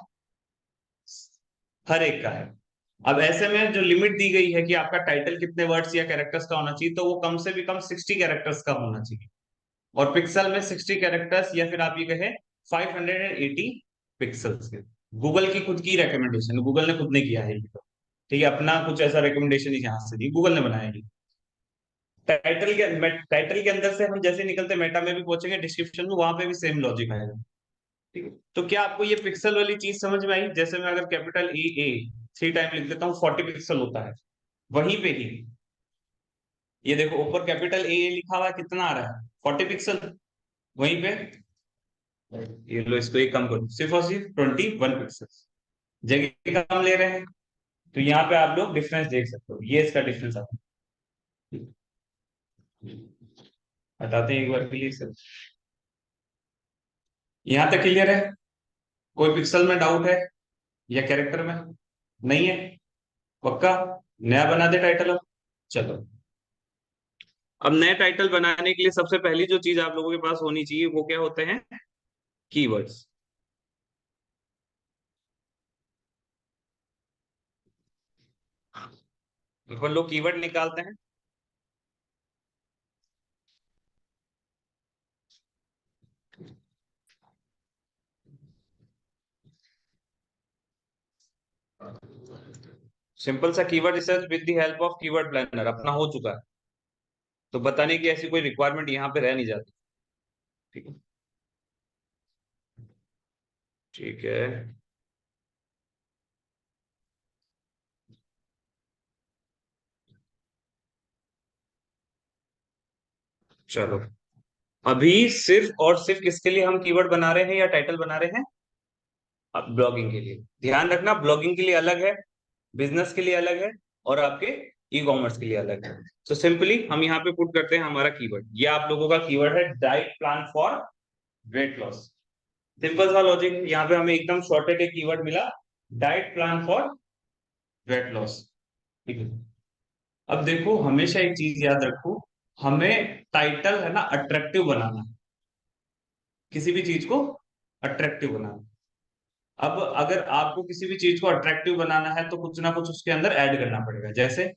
हर एक का है। अब ऐसे में जो लिमिट दी गई है कि आपका टाइटल कितने वर्ड्स या कैरेक्टर्स का होना चाहिए, तो वो कम से भी कम 60 कैरेक्टर्स का होना चाहिए। और पिक्सल में 60 कैरेक्टर्स, या फिर आप ये कहे 580 पिक्सल्स के। गूगल की खुद की रिकमेंडेशन, गूगल ने खुद ने किया है ये तो। ठीक है, अपना कुछ ऐसा रिकमेंडेशन यहाँ से दी, गूगल ने बनाया है। टाइटल के अंदर से हम जैसे निकलते मेटा में भी पहुंचेंगे, डिस्क्रिप्शन में वहां पे भी सेम लॉजिक आएगा। ठीक है। तो क्या आपको ये पिक्सल वाली चीज समझ में आई। जैसे मैं अगर कैपिटल ए ए 3 टाइम लिख देता हूँ, 40 पिक्सल होता है। वहीं पे ही ये देखो ऊपर कैपिटल ए लिखा हुआ है, कितना आ रहा है, 40 पिक्सल, वहीं पे ये लो इसको एक कम करो, सिर्फ और सिर्फ 21 पिक्सल जगह का हम ले रहे हैं। तो यहाँ पे आप लोग डिफरेंस देख सकते हो, ये इसका डिफरेंस आता है। बताते हैं एक बार के लिए सर। यहाँ तक क्लियर है? कोई पिक्सल में डाउट है या कैरेक्टर में? नहीं है? पक्का? नया बना दे टाइटल अब। चलो, अब नए टाइटल बनाने के लिए सबसे पहली जो चीज आप लोगों के पास होनी चाहिए वो क्या होते हैं? कीवर्ड्स। अपन लोग कीवर्ड निकालते हैं। सिंपल सा keyword research with the help of keyword planner अपना हो चुका है, तो बताने की ऐसी कोई रिक्वायरमेंट यहाँ पे रह नहीं जाती। ठीक है, ठीक है। चलो, अभी सिर्फ और सिर्फ किसके लिए हम कीवर्ड बना रहे हैं या टाइटल बना रहे हैं? अब ब्लॉगिंग के लिए ध्यान रखना, ब्लॉगिंग के लिए अलग है, बिजनेस के लिए अलग है, और आपके ई कॉमर्स के लिए अलग है। तो सिंपली हम यहाँ पे पुट करते हैं हमारा कीवर्ड, ये आप लोगों का कीवर्ड है diet plan for weight loss. Simple सा लॉजिक, यहाँ पे हमें एकदम शॉर्टेड एक कीवर्ड मिला, diet plan for weight loss. ठीक है, अब देखो हमेशा एक चीज याद रखो, हमें टाइटल है ना अट्रैक्टिव बनाना है, किसी भी चीज को अट्रैक्टिव बनाना। अब अगर आपको किसी भी चीज को अट्रैक्टिव बनाना है तो कुछ ना कुछ उसके अंदर ऐड करना पड़ेगा। जैसे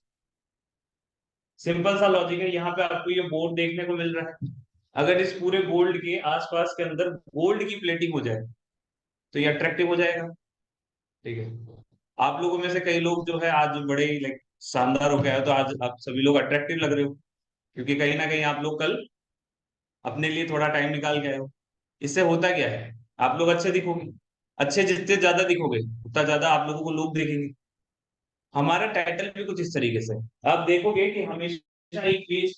सिंपल सा लॉजिक है, यहाँ पे आपको ये बोर्ड देखने को मिल रहा है, अगर इस पूरे बोर्ड के आसपास के अंदर गोल्ड की प्लेटिंग हो जाए तो ये अट्रैक्टिव हो जाएगा। ठीक है, आप लोगों में से कई लोग जो है आज बड़े ही लाइक शानदार हो गया है, तो आज आप सभी लोग अट्रैक्टिव लग रहे हो, क्योंकि कहीं ना कहीं आप लोग कल अपने लिए थोड़ा टाइम निकाल के आए हो। इससे होता क्या है, आप लोग अच्छे दिखोगे, अच्छे जितने ज्यादा दिखोगे उतना ज्यादा आप लोगों को लोग देखेंगे। हमारा टाइटल भी कुछ इस तरीके से है। आप देखोगे कि हमेशा एक पेज,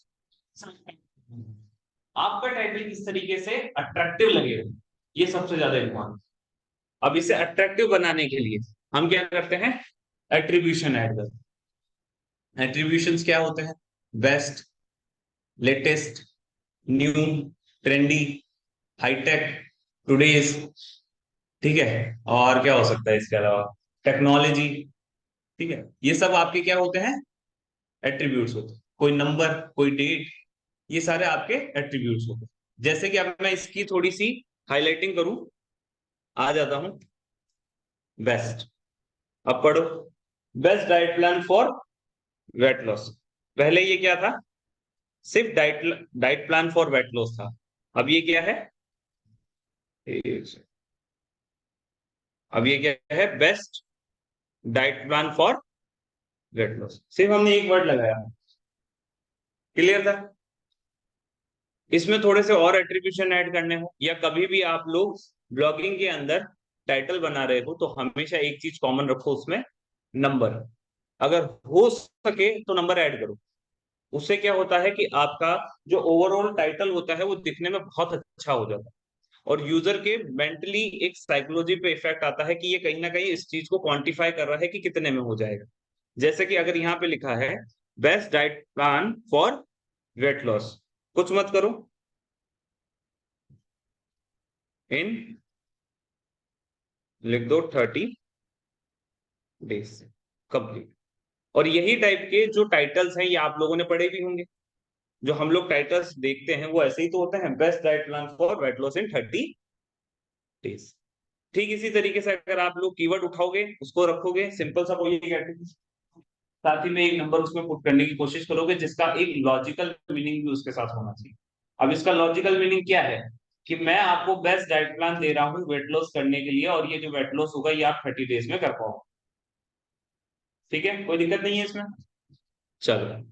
आपका टाइटल किस तरीके से अट्रैक्टिव लगेगा, ये सबसे ज्यादा इम्पोर्टेंट। अब इसे अट्रैक्टिव बनाने के लिए हम क्या करते हैं? एट्रीब्यूशन ऐड करते हैं। एट्रीब्यूशंस क्या होते हैं? Best, latest, new, trendy, hi-tech, today's. ठीक है, और क्या हो सकता है इसके अलावा? टेक्नोलॉजी। ठीक है, ये सब आपके क्या होते हैं? एट्रीब्यूट्स होते हैं। कोई नंबर, कोई डेट, ये सारे आपके एट्रीब्यूट्स होते हैं। जैसे कि अब मैं इसकी थोड़ी सी हाईलाइटिंग करूं, आ जाता हूं। बेस्ट, अब पढ़ो, best diet plan for weight loss. पहले ये क्या था? सिर्फ diet diet plan for weight loss था। अब ये क्या है? अब ये क्या है? Best diet plan for weight loss. सिर्फ हमने एक वर्ड लगाया, क्लियर था? इसमें थोड़े से और एट्रीब्यूशन ऐड करने हो, या कभी भी आप लोग ब्लॉगिंग के अंदर टाइटल बना रहे हो तो हमेशा एक चीज कॉमन रखो उसमें, नंबर। अगर हो सके तो नंबर ऐड करो। उससे क्या होता है कि आपका जो ओवरऑल टाइटल होता है वो दिखने में बहुत अच्छा हो जाता है, और यूजर के मेंटली एक साइकोलॉजी पे इफेक्ट आता है कि ये कहीं ना कहीं इस चीज को क्वांटिफाई कर रहा है कि कितने में हो जाएगा। जैसे कि अगर यहाँ पे लिखा है best diet plan for weight loss, कुछ मत करो, इन लिख दो 30 डेज कंप्लीट। और यही टाइप के जो टाइटल्स हैं ये आप लोगों ने पढ़े भी होंगे। जो हम लोग टाइटल्स देखते हैं वो ऐसे ही तो होते हैं, best diet plan for weight loss in 30 days. ठीक इसी तरीके से अगर आप लोग कीवर्ड उठाओगे, उसको रखोगे सिंपल सा कोई कैटेगरी, साथ ही में एक नंबर उसमें पुट करने की कोशिश करोगे जिसका एक लॉजिकल मीनिंग भी उसके साथ होना चाहिए। अब इसका लॉजिकल मीनिंग क्या है? कि मैं आपको बेस्ट डाइट प्लान दे रहा हूँ वेट लॉस करने के लिए, और ये जो वेट लॉस होगा ये आप 30 डेज में कर पाओगे। ठीक है, कोई दिक्कत नहीं है इसमें। चलो,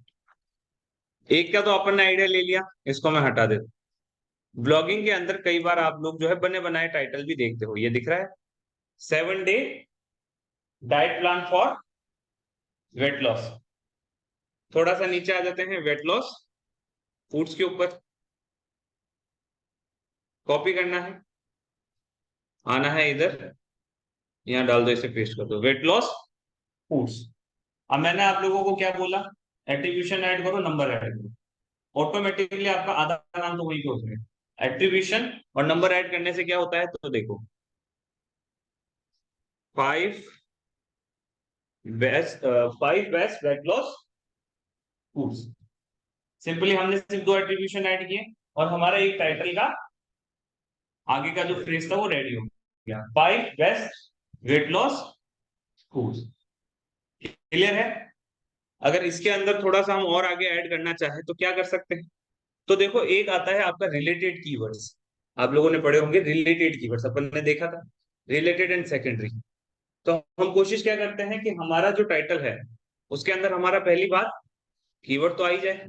एक का तो अपन ने आइडिया ले लिया, इसको मैं हटा देता हूं। ब्लॉगिंग के अंदर कई बार आप लोग जो है बने बनाए टाइटल भी देखते हो, ये दिख रहा है 7 day diet plan for weight loss. थोड़ा सा नीचे आ जाते हैं, वेट लॉस फूड्स के ऊपर। कॉपी करना है, आना है इधर, यहाँ डाल दो, इसे पेस्ट कर दो, वेट लॉस फूड्स। अब मैंने आप लोगों को क्या बोला, एट्रीब्यूशन ऐड करो, नंबर ऐड करो, ऑटोमेटिकली आपका आधा काम तो वही पे हो जाएगा। एट्रीब्यूशन और नंबर ऐड करने से क्या होता है, तो देखो 5 best, 5 best weight loss foods. Simply हमने सिर्फ दो एट्रीब्यूशन ऐड किए और हमारा एक टाइटल का आगे का जो फ्रेज था वो रेडी हो गया, 5 best weight loss foods. Clear है? अगर इसके अंदर थोड़ा सा हम और आगे ऐड करना चाहें तो क्या कर सकते हैं, तो देखो एक आता है आपका रिलेटेड कीवर्ड्स। आप लोगों ने पढ़े होंगे रिलेटेड कीवर्ड्स, अपन ने देखा था रिलेटेड एंड सेकेंडरी। तो हम कोशिश क्या करते हैं कि हमारा जो टाइटल है उसके अंदर हमारा पहली बात कीवर्ड तो आ ही जाए,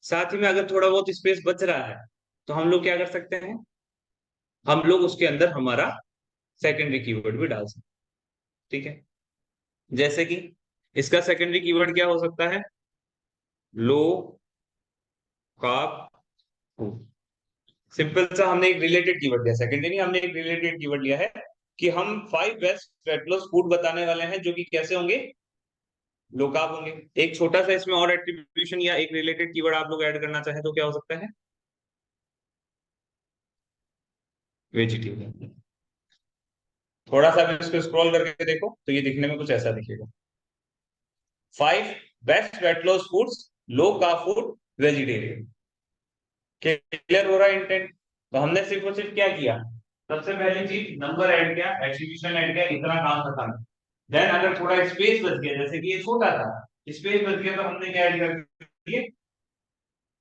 साथ ही में अगर थोड़ा बहुत स्पेस बच रहा है तो हम लोग क्या कर सकते हैं, हम लोग उसके अंदर हमारा सेकेंडरी कीवर्ड भी डाल सकते हैं। ठीक है, जैसे कि इसका सेकेंडरी कीवर्ड क्या हो सकता है, लो कार्ब फूड। सिंपल सा हमने एक रिलेटेड कीवर्ड लिया, सेकेंडरी नहीं, हमने एक रिलेटेड कीवर्ड लिया है कि हम 5 बेस्ट वेट लॉस फूड बताने वाले हैं जो कि कैसे होंगे, लो कार्ब होंगे। एक छोटा सा इसमें और एट्रीब्यूशन या एक रिलेटेड कीवर्ड आप लोग ऐड करना चाहें तो क्या हो सकता है, वेजिटेरियन। थोड़ा सा अगर इसको स्क्रॉल करके देखो तो ये दिखने में कुछ ऐसा दिखेगा, 5 best weight loss foods, low carb food, vegetarian. Clear हो रहा है इंटेंट? तो हमने सिर्फ और सिर्फ क्या किया, सबसे पहली चीज नंबर ऐड किया, एट्रीब्यूशन ऐड किया, इतना काम खत्म। देन अगर थोड़ा स्पेस बच गया, जैसे कि ये छोटा था, स्पेस बच गया, तो हमने क्या ऐड कर दिया,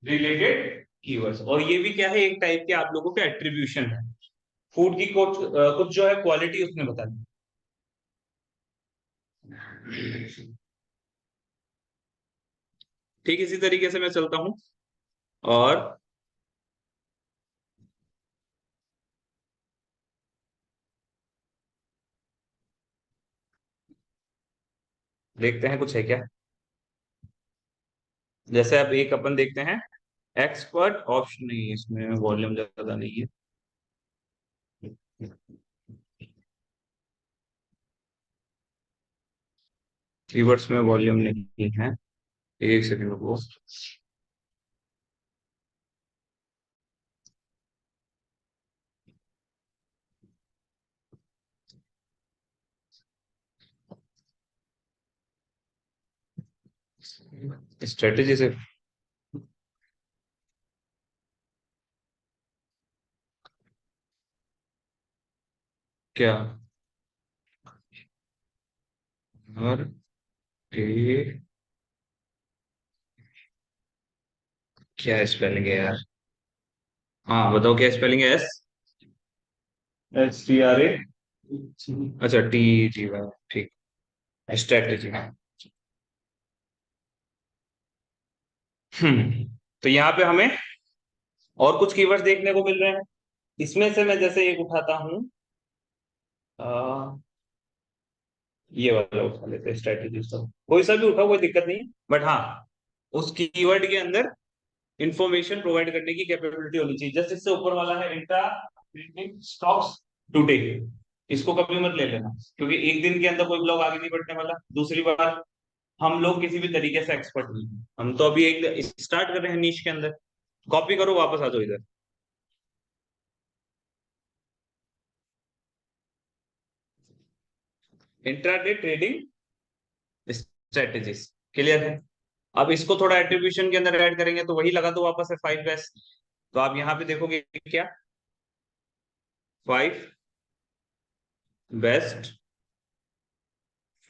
रिलेटेड कीवर्ड्स। और ये भी क्या है, एक टाइप के आप लोगों के एट्रीब्यूशन है, फूड की कुछ जो है क्वालिटी उसमें बता दी। ठीक इसी तरीके से मैं चलता हूं और देखते हैं कुछ है क्या। जैसे अब एक अपन देखते हैं, एक्सपर्ट ऑप्शन नहीं है, इसमें वॉल्यूम ज्यादा नहीं है। कीवर्ड्स में वॉल्यूम नहीं है, एक सेकंड रुको। स्ट्रेटेजी से क्या, हर ए, क्या स्पेलिंग है यार, हाँ बताओ क्या स्पेलिंग है, एस HTRA, अच्छा TGY, ठीक, स्ट्रेटेजी। तो यहाँ पे हमें और कुछ कीवर्ड्स देखने को मिल रहे हैं। इसमें से मैं जैसे एक उठाता हूँ, अ, ये वाला उठा लेते हैं, स्ट्रेटेजी। तो कोई सा भी उठाओ, कोई दिक्कत नहीं है, बट हाँ उस कीवर्ड के अंदर इंफॉर्मेशन प्रोवाइड करने की कैपेबिलिटी होनी चाहिए। जैसे इससे ऊपर वाला है इंट्रा स्टॉक्स टुडे, इसको कभी मत ले लेना, क्योंकि एक दिन के अंदर कोई ब्लॉग आगे नहीं बढ़ने वाला। दूसरी बात, हम लोग किसी भी तरीके से एक्सपर्ट नहीं हैं, हम तो अभी एक स्टार्ट कर रहे हैं नीश के अंदर। कॉपी करो, वापस आ जाओ इधर। Intraday trading strategies. क्लियर है? अब इसको थोड़ा एट्रीब्यूशन के अंदर ऐड करेंगे तो वही लगा दो वापस से 5 बेस्ट। तो आप यहाँ पे देखोगे क्या, 5 best,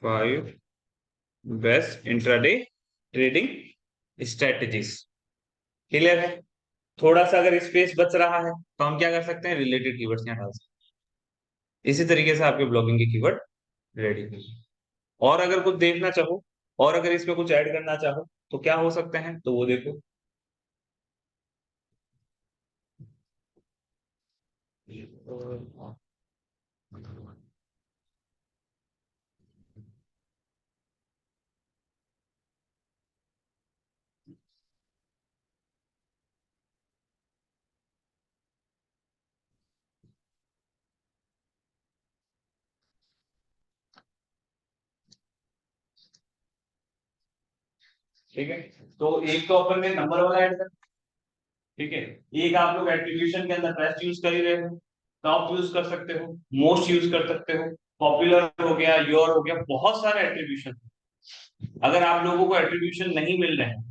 5 best intraday trading strategies. Clear है? थोड़ा सा अगर स्पेस बच रहा है तो हम क्या कर सकते हैं, रिलेटेड कीवर्ड्स यहाँ डाल सकते हैं। इसी तरीके से आपके ब्लॉगिंग के कीवर्ड रेडी होंगे। और अगर कुछ देखना चाहो, और अगर इसमें कुछ ऐड करना चाहो तो क्या हो सकते हैं, तो वो देखो। ठीक है, तो एक तो अपन ने नंबर वाला ऐड कर, ठीक है। एक आप लोग एट्रीब्यूशन के अंदर बेस्ट यूज कर ही रहे हो, टॉप यूज कर सकते हो, मोस्ट यूज कर सकते हो, पॉपुलर हो गया, योर हो गया, बहुत सारे एट्रीब्यूशन। अगर आप लोगों को एट्रीब्यूशन नहीं मिल रहे हैं,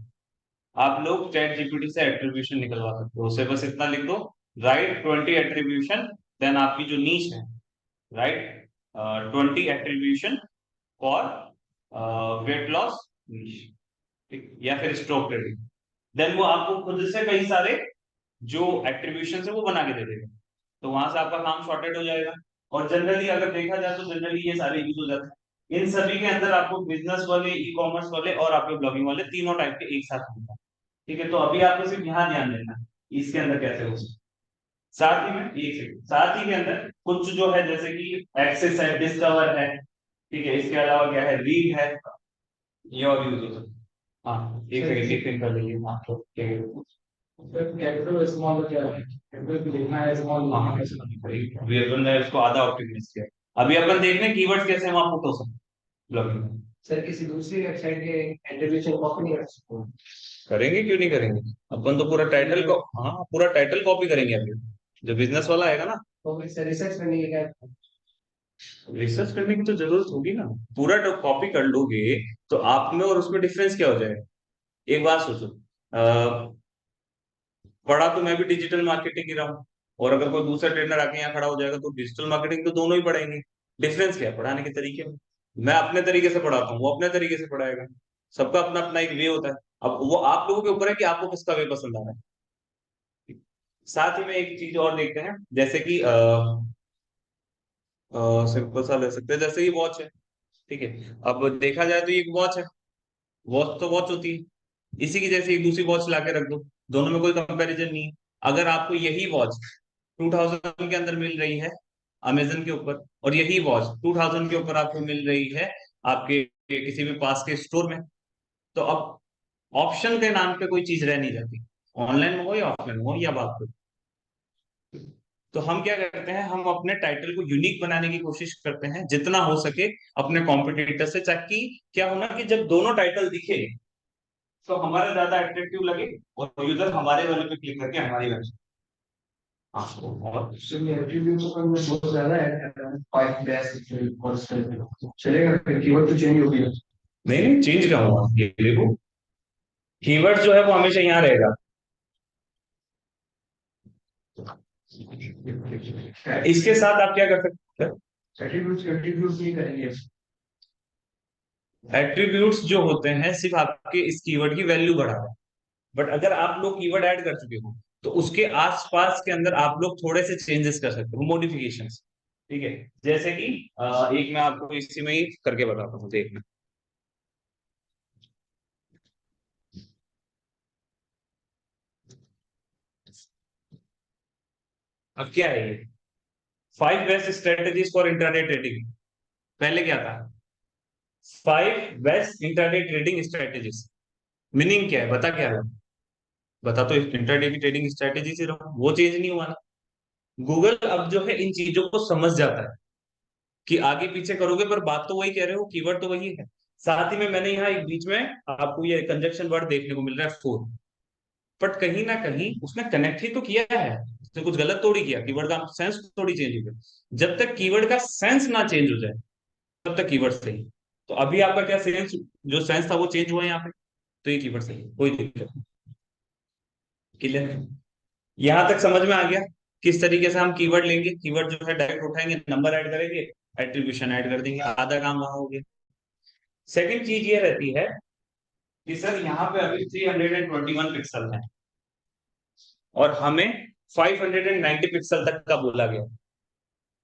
आप लोग चैट जीपीटी से एट्रीब्यूशन निकलवा सकते हो। उसे बस इतना लिख दो, राइट 20 एट्रीब्यूशन, देन आपकी जो नीच है, right 20 attribution for weight loss नीच, ठीक, या फिर स्ट्रोक रेडिंग। देन वो आपको खुद से कई सारे जो एट्रीब्यूशन है वो बना के दे देगा, तो वहां से आपका काम सॉर्टेड हो जाएगा। और जनरली अगर देखा जाए तो जनरली ये सारे यूज हो जाते हैं। इन सभी के अंदर आपको बिजनेस वाले, ई कॉमर्स वाले और आपके ब्लॉगिंग वाले तीनों टाइप के एक साथ मिलता है। ठीक है, तो अभी आपको सिर्फ यहाँ ध्यान देना है इसके अंदर कैसे हो सकता है। साथ ही में एक सेकंड, साथ ही के अंदर कुछ जो है जैसे कि एक्सेस है, डिस्कवर है, ठीक है, इसके अलावा क्या है, रीड है, ये और यूज हो सकता है। हाँ एक सेकंड, एक सेकंड कर लीजिए। हाँ तो क्या है? कैपिटल स्मॉल क्या है, कैपिटल लिखना है स्मॉल, हाँ अभी अपन ने इसको आधा ऑप्टिमाइज किया। अभी अपन देख रहे हैं कीवर्ड्स कैसे हम पुट हो सकते हैं ब्लॉगिंग में। सर किसी दूसरी वेबसाइट के एट्रीब्यूशन कॉपी नहीं कर सकते? करेंगे, क्यों नहीं करेंगे। अपन तो पूरा टाइटल को, हाँ पूरा टाइटल कॉपी करेंगे अभी, जो बिजनेस वाला आएगा ना। तो फिर सर रिसर्च करने की क्या, रिसर्च करने की तो जरूरत होगी ना। पूरा कॉपी कर लोगे तो आप में और उसमें डिफरेंस क्या हो जाएगा। एक बात सोचो, पढ़ा तो मैं भी डिजिटल मार्केटिंग ही रहा हूँ, और अगर कोई दूसरा ट्रेनर आके यहाँ खड़ा हो जाएगा तो डिजिटल मार्केटिंग तो दोनों ही पढ़ाएंगे। डिफरेंस क्या है पढ़ाने के तरीके में। मैं अपने तरीके से पढ़ाता हूँ, वो अपने तरीके से पढ़ाएगा। सबका अपना अपना एक वे होता है। अब वो आप लोगों के ऊपर है कि आपको किसका वे पसंद आ रहा है। साथ ही में एक चीज और देखते हैं, जैसे कि सिंपल सा ले सकते हैं, जैसे ये वॉच है, ठीक है। अब देखा जाए तो ये एक वॉच है, वॉच तो वॉच होती है, इसी की जैसे एक दूसरी वॉच ला के रख दो, दोनों में कोई कंपैरिजन नहीं है। अगर आपको यही वॉच 2000 के अंदर मिल रही है अमेजन के ऊपर, और यही वॉच 2000 के ऊपर आपको मिल रही है आपके किसी भी पास के स्टोर में, तो अब ऑप्शन के नाम पे कोई चीज रह नहीं जाती। ऑनलाइन में हो या ऑफलाइन में हो, या बात करो। तो हम क्या करते हैं, हम अपने टाइटल को यूनिक बनाने की कोशिश करते हैं जितना हो सके अपने कॉम्पिटिटर से, ताकि क्या होना कि जब दोनों टाइटल दिखे तो हमारा ज्यादा अट्रैक्टिव लगे और यूजर हमारे वाले पे क्लिक करके हमारी वेबसाइट। हाँ और एट्रीब्यूट तो मैं बहुत ज्यादा है, 5 बेस्ट चलेगा, फिर कीवर्ड तो चेंज हो गया। नहीं नहीं, चेंज क्या हुआ, ये देखो कीवर्ड जो है वो हमेशा यहाँ रहेगा। इसके साथ आप क्या कर सकते हैं, एट्रीब्यूट्स एट्रीब्यूट्स नहीं करेंगे। एट्रीब्यूट्स जो होते हैं सिर्फ आपके इस कीवर्ड की वैल्यू बढ़ा रहे हैं, बट अगर आप लोग कीवर्ड ऐड कर चुके हो तो उसके आसपास के अंदर आप लोग थोड़े से चेंजेस कर सकते हो, मॉडिफिकेशंस। ठीक है, जैसे कि एक मैं आपको इसी में ही करके बताता हूँ, देखना। अब क्या है ये, 5 best strategies for internet trading. पहले क्या था, 5 best internet trading strategies. Meaning क्या है, बता क्या है, बता तो इंटरडे की ट्रेडिंग स्ट्रेटेजी से रहो, वो चेंज नहीं हुआ ना। गूगल अब जो है इन चीजों को समझ जाता है कि आगे पीछे करोगे पर बात तो वही कह रहे हो, कीवर्ड तो वही है। साथ ही में मैंने यहाँ एक बीच में आपको ये कंजक्शन वर्ड देखने को मिल रहा है फोर, बट कहीं ना कहीं उसने कनेक्ट ही तो किया है, उसने कुछ गलत थोड़ी किया, कीवर्ड का सेंस थोड़ी चेंज हो गया। जब तक कीवर्ड का सेंस ना चेंज हो जाए तब तक कीवर्ड सही। तो अभी आपका क्या सेंस, जो सेंस था वो चेंज हुआ है यहाँ पे, तो ये कीवर्ड सही है, कोई दिक्कत नहीं। क्लियर, यहाँ तक समझ में आ गया किस तरीके से हम कीवर्ड लेंगे। कीवर्ड जो है डायरेक्ट उठाएंगे, नंबर ऐड करेंगे, एट्रीब्यूशन ऐड कर देंगे, आधा काम वहां हो गया। सेकंड चीज ये रहती है कि सर यहाँ पे अभी 321 पिक्सल है और हमें 590 पिक्सल तक का बोला गया।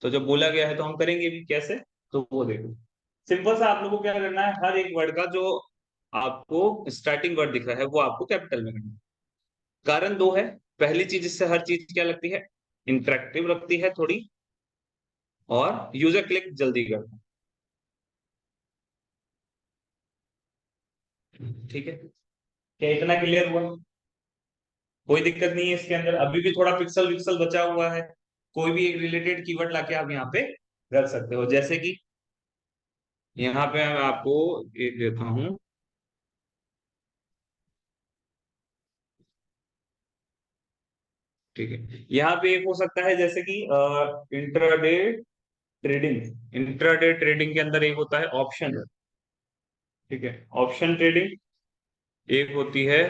तो जब बोला गया है तो हम करेंगे भी कैसे, तो वो देखो। सिंपल सा आप लोगों को क्या करना है, हर एक वर्ड का जो आपको स्टार्टिंग वर्ड दिख रहा है वो आपको कैपिटल में करना है। कारण दो है, पहली चीज इससे हर चीज क्या लगती है, इंटरेक्टिव लगती है थोड़ी, और यूजर क्लिक जल्दी करता है। ठीक है, क्या इतना क्लियर हुआ, कोई दिक्कत नहीं है इसके अंदर। अभी भी थोड़ा पिक्सल विक्सल बचा हुआ है, कोई भी एक रिलेटेड कीवर्ड लाके आप यहाँ पे रख सकते हो। जैसे कि यहाँ पे मैं आपको एक देता हूँ, ठीक है, यहाँ पे एक हो सकता है जैसे कि इंट्राडे ट्रेडिंग। इंट्राडे ट्रेडिंग के अंदर एक होता है ऑप्शन। ठीक है, ऑप्शन ट्रेडिंग। एक होती है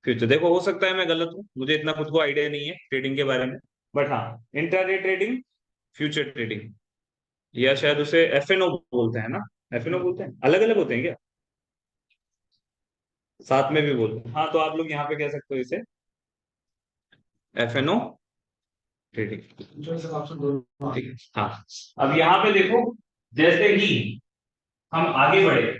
फ्यूचर। देखो हो सकता है मैं गलत हूँ, मुझे इतना खुद को आइडिया नहीं है ट्रेडिंग के बारे में, बट हाँ, इंट्राडे ट्रेडिंग, फ्यूचर ट्रेडिंग, या शायद उसे एफएनओ बोलते हैं ना। एफएनओ बोलते हैं, अलग अलग होते हैं क्या? साथ में भी बोलते हैं, हाँ, तो आप लोग यहाँ पे कह सकते हो इसे एफएनओ ट्रेडिंग। जो सर ऑप्शन दो, ठीक है। हाँ, अब यहाँ पे देखो, जैसे ही हम आगे बढ़े,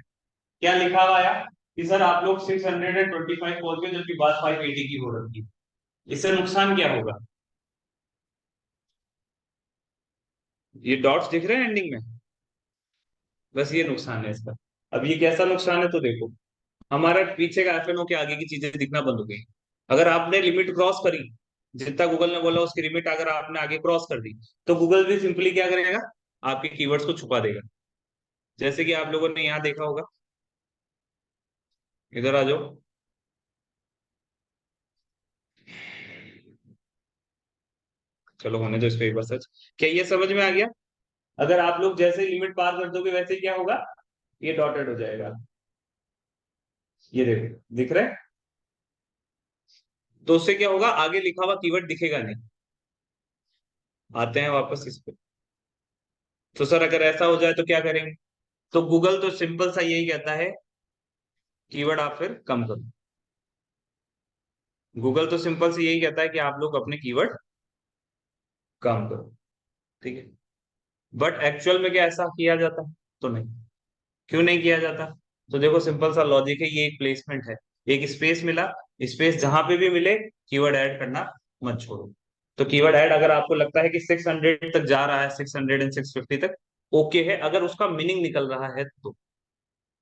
क्या लिखा हुआ आया कि सर आप लोग 625 पहुंच गए, जबकि बात 580 की हो रही है। इससे नुकसान क्या होगा? ये डॉट्स दिख रहे हैं एंडिंग में, बस ये नुकसान है इसका। अब ये कैसा नुकसान है तो देखो, हमारा पीछे का एफएनओ के आगे की चीजें दिखना बंद हो गई। अगर आपने लिमिट क्रॉस करी, जितना गूगल ने बोला उसकी लिमिट अगर आपने आगे क्रॉस कर दी, तो गूगल भी सिंपली क्या करेगा, आपके कीवर्ड्स को छुपा देगा। जैसे कि आप लोगों ने यहाँ देखा होगा, इधर आ जाओ। चलो होने दो इसको एक बार सच। क्या ये समझ में आ गया? अगर आप लोग जैसे लिमिट पार कर दोगे, वैसे क्या होगा, ये डॉटेड हो जाएगा। ये देखो दिख रहा है? तो उससे क्या होगा, आगे लिखा हुआ कीवर्ड दिखेगा नहीं। आते हैं वापस इस पे। तो सर अगर ऐसा हो जाए तो क्या करेंगे? तो गूगल तो सिंपल सा यही कहता है, कीवर्ड आप फिर कम करो। गूगल तो सिंपल से यही कहता है कि आप लोग अपने कीवर्ड कम करो। ठीक है, बट एक्चुअल में क्या ऐसा किया जाता है? तो नहीं। क्यों नहीं किया जाता? तो देखो सिंपल सा लॉजिक है, ये एक प्लेसमेंट है। एक स्पेस मिला, स्पेस जहां पे भी मिले कीवर्ड ऐड करना मत छोड़ो। तो कीवर्ड ऐड अगर आपको लगता है कि 600 तक जा रहा है, 600 एंड 650 तक, ओके है, अगर उसका मीनिंग निकल रहा है तो।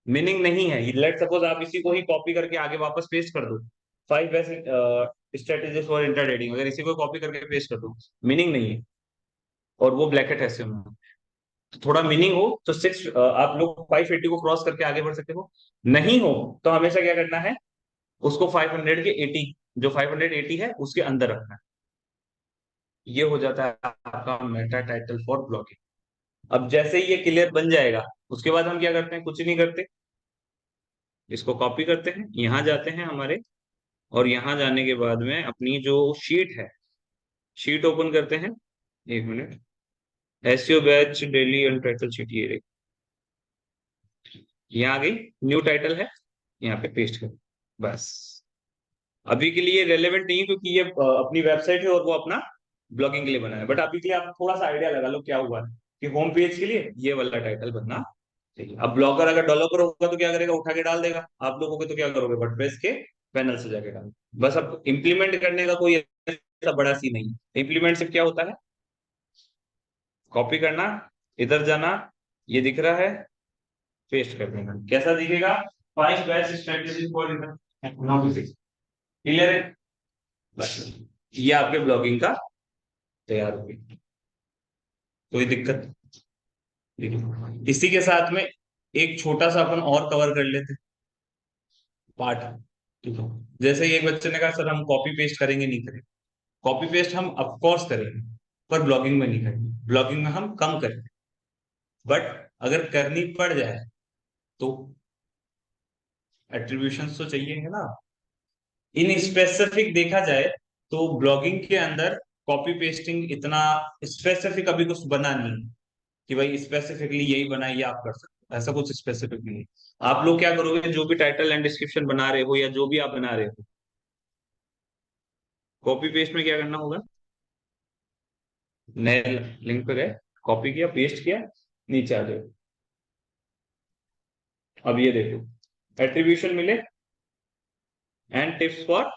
मीनिंग नहीं है, लेट सपोज आप इसी को ही कॉपी करके आगे वापस पेस्ट कर दो, 5 बेस्ट स्ट्रेटेजीज फॉर इंट्राडेटिंग, अगर इसी को कॉपी करके पेस्ट कर दो, मीनिंग नहीं है, और वो ब्लैकेट है में, तो थोड़ा मीनिंग हो तो आप लोग 580 को क्रॉस करके आगे बढ़ सकते हो। नहीं हो तो हमेशा क्या करना है, उसको 500 के 80, जो 580 है उसके अंदर रखना है। ये हो जाता है आपका मेटा टाइटल फॉर ब्लॉगिंग। अब जैसे ही ये क्लियर बन जाएगा, उसके बाद हम क्या करते हैं, कुछ नहीं करते, इसको कॉपी करते हैं, यहाँ जाते हैं हमारे, और यहाँ जाने के बाद में अपनी जो शीट है, शीट ओपन करते हैं। एक minute, SEO batch daily अनटाइटल sheet, ये रही, यहाँ आ गई, न्यू टाइटल है, यहाँ पे पेस्ट कर, बस। अभी के लिए रेलेवेंट नहीं है, क्योंकि ये अपनी वेबसाइट है और वो अपना ब्लॉगिंग के लिए बना है, बट अभी के लिए आप थोड़ा सा आइडिया लगा लो क्या हुआ है, कि होम पेज के लिए ये वाला टाइटल बनना चाहिए। अब ब्लॉगर अगर डेवलपर होगा तो क्या करेगा, उठा के डाल देगा, आप लोग होगे तो क्या करोगे, वर्डप्रेस के पैनल से जाके डाल। बस अब इम्प्लीमेंट करने का कोई ऐसा बड़ा सी नहीं है। इम्प्लीमेंट सिर्फ क्या होता है, कॉपी करना, इधर जाना, ये दिख रहा है, पेस्ट कर देना, कैसा दिखेगा, 5 बेस्ट स्ट्रेटेजी फॉर क्लियर है? बस, ये आपके ब्लॉगिंग का तैयार हो गई। कोई दिक्कत? ठीक है, इसी के साथ में एक छोटा सा अपन और कवर कर लेते पार्ट। ठीक है, जैसे एक बच्चे ने कहा सर हम कॉपी पेस्ट करेंगे, नहीं करेंगे। कॉपी पेस्ट हम ऑफकोर्स करेंगे, पर ब्लॉगिंग में नहीं करेंगे, ब्लॉगिंग में हम कम करेंगे। बट अगर करनी पड़ जाए तो एट्रीब्यूशन तो चाहिए है ना। इन स्पेसिफिक देखा जाए तो ब्लॉगिंग के अंदर कॉपी पेस्टिंग इतना स्पेसिफिक अभी कुछ बना नहीं, कि भाई स्पेसिफिकली यही बना ये आप कर सकते हो, ऐसा कुछ स्पेसिफिक नहीं है। आप लोग क्या करोगे, जो भी टाइटल एंड डिस्क्रिप्शन बना रहे हो या जो भी आप बना रहे हो, कॉपी पेस्ट में क्या करना होगा, नए लिंक पे गए, कॉपी किया, पेस्ट किया, नीचे आ जाओ। अब ये देखो, एट्रीब्यूशन मिले एंड टिप्स फॉर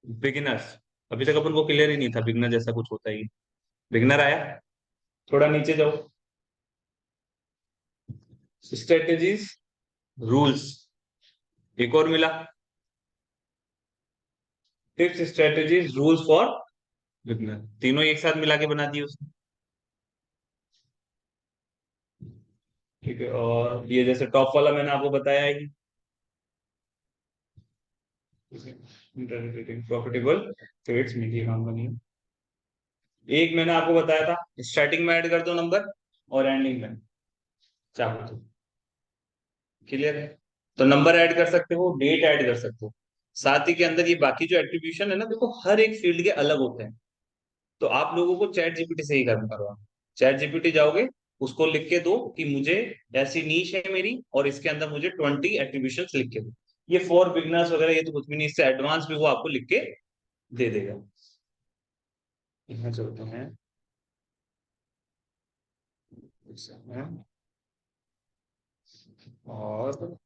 बिगिनर्स। अभी तक अपन को क्लियर ही नहीं था बिगिनर जैसा कुछ होता ही। बिगिनर आया, थोड़ा नीचे जाओ, स्ट्रेटेजीज, रूल्स, एक और मिला, tips strategies rules for beginner, तीनों एक साथ मिला के बना दिए उसने। ठीक है, और ये जैसे टॉप वाला मैंने आपको बताया ही। प्रॉफिटेबल ट्रेड्स में ये काम करनी है। एक मैंने आपको बताया था स्टार्टिंग में ऐड कर दो नंबर और एंडिंग में चाहो तो। क्लियर है? तो नंबर ऐड कर सकते हो, डेट ऐड कर सकते हो, साथ ही के अंदर ये बाकी जो एट्रीब्यूशन है ना, देखो हर एक फील्ड के अलग होते हैं। तो आप लोगों को चैट जीपीटी से ही करना करवा। चैट जीपीटी जाओगे, उसको लिख के दो कि मुझे ऐसी नीश है मेरी और इसके अंदर मुझे 20 एट्रीब्यूशन लिख के दो। ये फॉर बिगनर्स वगैरह ये तो कुछ भी नहीं, इससे एडवांस भी वो आपको लिख के दे देगा। यहाँ चलते हैं, और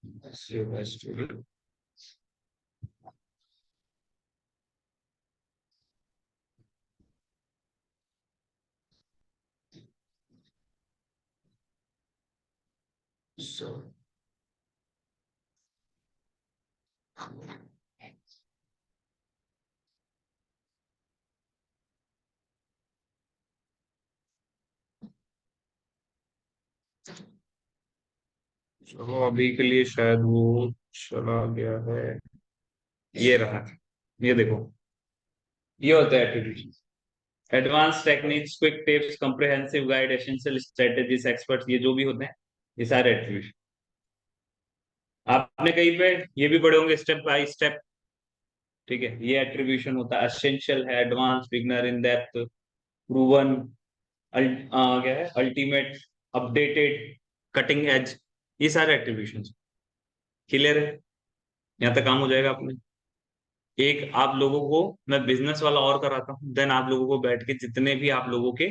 चलो अभी के लिए शायद वो चला गया है। ये रहा, ये देखो, ये होता है attribution. Advance techniques, quick tips, comprehensive guide, essential strategies, experts, ये जो भी होते हैं ये सारे एट्रीब्यूशन। आपने कहीं पे ये भी पढ़े होंगे स्टेप बाय स्टेप। ठीक है, ये एट्रीब्यूशन होता है। एसेंशियल है, advance, beginner, in depth, proven, क्या है, अल्टीमेट, अपडेटेड, कटिंग एज, ये सारे एट्रीब्यूशन। क्लियर है? यहाँ तक काम हो जाएगा अपने। एक आप लोगों को मैं बिजनेस वाला और कराता हूँ, देन आप लोगों को बैठ के जितने भी आप लोगों के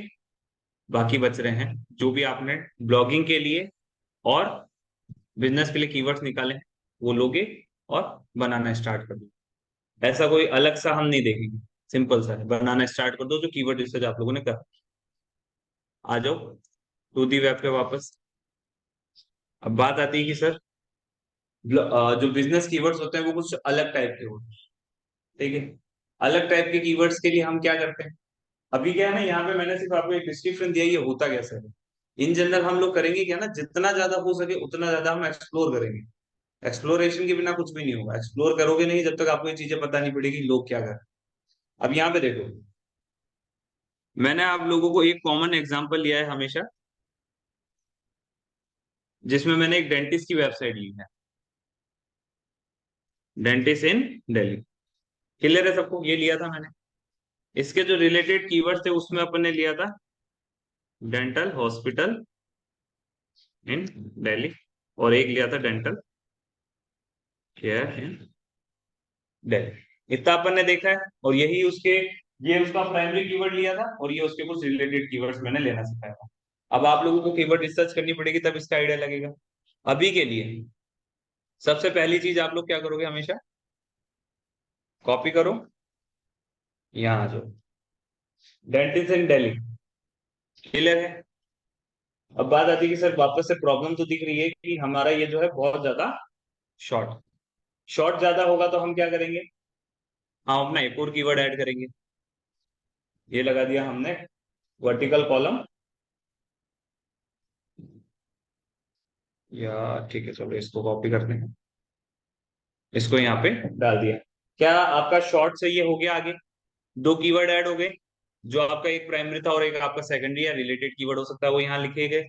बाकी बच रहे हैं, जो भी आपने ब्लॉगिंग के लिए और बिजनेस के लिए कीवर्ड्स निकाले हैं, वो लोगे और बनाना स्टार्ट कर दो। ऐसा कोई अलग सा हम नहीं देखेंगे, सिंपल सा है, बनाना स्टार्ट कर दो जो कीवर्ड रिसर्च आप लोगों ने कर। आ जाओ टू दी वेब पे वापस। अब बात आती है कि सर जो बिजनेस कीवर्ड्स होते हैं वो कुछ अलग टाइप के होते हैं। ठीक है, अलग टाइप के कीवर्ड्स के लिए हम क्या करते हैं? अभी क्या है ना, यहाँ पे मैंने सिर्फ आपको एक डिस्क्रिप्शन दिया, ये होता कैसे है। इन जनरल हम लोग करेंगे क्या ना, जितना ज्यादा हो सके उतना ज्यादा हम एक्सप्लोर करेंगे। एक्सप्लोरेशन के बिना कुछ भी नहीं होगा। एक्सप्लोर करोगे नहीं जब तक आपको ये चीजें पता नहीं पड़ेगी लोग क्या कर रहे हैं। अब यहाँ पे देखो, मैंने आप लोगों को एक कॉमन एग्जांपल लिया है हमेशा, जिसमें मैंने एक डेंटिस्ट की वेबसाइट ली है, डेंटिस्ट इन दिल्ली। क्लियर है सबको? ये लिया था मैंने। इसके जो रिलेटेड कीवर्ड थे उसमें अपन ने लिया था डेंटल हॉस्पिटल इन दिल्ली, और एक लिया था डेंटल केयर इन दिल्ली। इतना अपन ने देखा है, और यही उसके, ये उसका प्राइमरी कीवर्ड लिया था और ये उसके कुछ रिलेटेड कीवर्ड्स मैंने लेना सिखाया था। अब आप लोगों को कीवर्ड रिसर्च करनी पड़ेगी तब इसका आइडिया लगेगा। अभी के लिए सबसे पहली चीज आप लोग क्या करोगे, हमेशा कॉपी करो, यहाँ आ जाओ, डेंटिस्ट इन दिल्ली। क्लियर है? अब बात आती है कि सर वापस से प्रॉब्लम तो दिख रही है कि हमारा ये जो है बहुत ज्यादा शॉर्ट, शॉर्ट ज्यादा होगा तो हम क्या करेंगे, हम अपना एक और कीवर्ड ऐड करेंगे। ये लगा दिया हमने, वर्टिकल कॉलम, या ठीक है चलो इसको कॉपी करते हैं, इसको यहाँ पे डाल दिया। क्या आपका शॉर्ट से ये हो गया आगे? दो कीवर्ड ऐड हो गए, जो आपका एक प्राइमरी था और एक आपका सेकेंडरी या रिलेटेड कीवर्ड हो सकता है, वो यहाँ लिखे गए।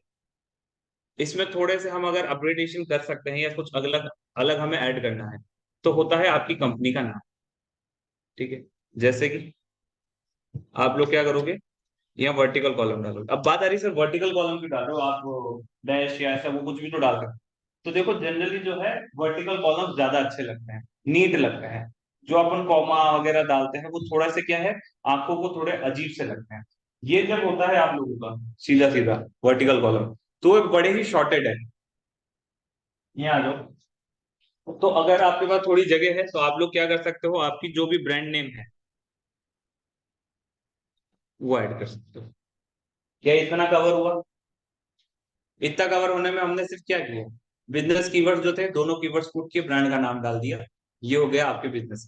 इसमें थोड़े से हम अगर अपग्रेडेशन कर सकते हैं या कुछ अलग अलग हमें ऐड करना है, तो होता है आपकी कंपनी का नाम। ठीक है, जैसे कि आप लोग क्या करोगे, यहाँ वर्टिकल कॉलम डालोगे। अब बात आ रही है सर वर्टिकल कॉलम की डाल रहे हो आप, डैश या ऐसा वो कुछ भी तो डाल सकते हो। तो देखो जनरली जो है वर्टिकल कॉलम ज्यादा अच्छे लगते हैं, नीट लगते हैं। जो अपन कॉमा वगैरह डालते हैं वो थोड़ा सा क्या है, आंखों को थोड़े अजीब से लगते हैं। ये जब होता है आप लोगों का सीधा सीधा वर्टिकल कॉलम, तो ये बड़े ही शॉर्टेड है। यहाँ आ जाओ। तो अगर आपके पास थोड़ी जगह है तो आप लोग क्या कर सकते हो, आपकी जो भी ब्रांड नेम है वो ऐड कर सकते हो। क्या इतना कवर हुआ? इतना कवर होने में हमने सिर्फ क्या किया, बिजनेस कीवर्ड्स जो थे दोनों कीवर्ड्स पुट के ब्रांड का नाम डाल दिया। ये हो गया आपके बिजनेस।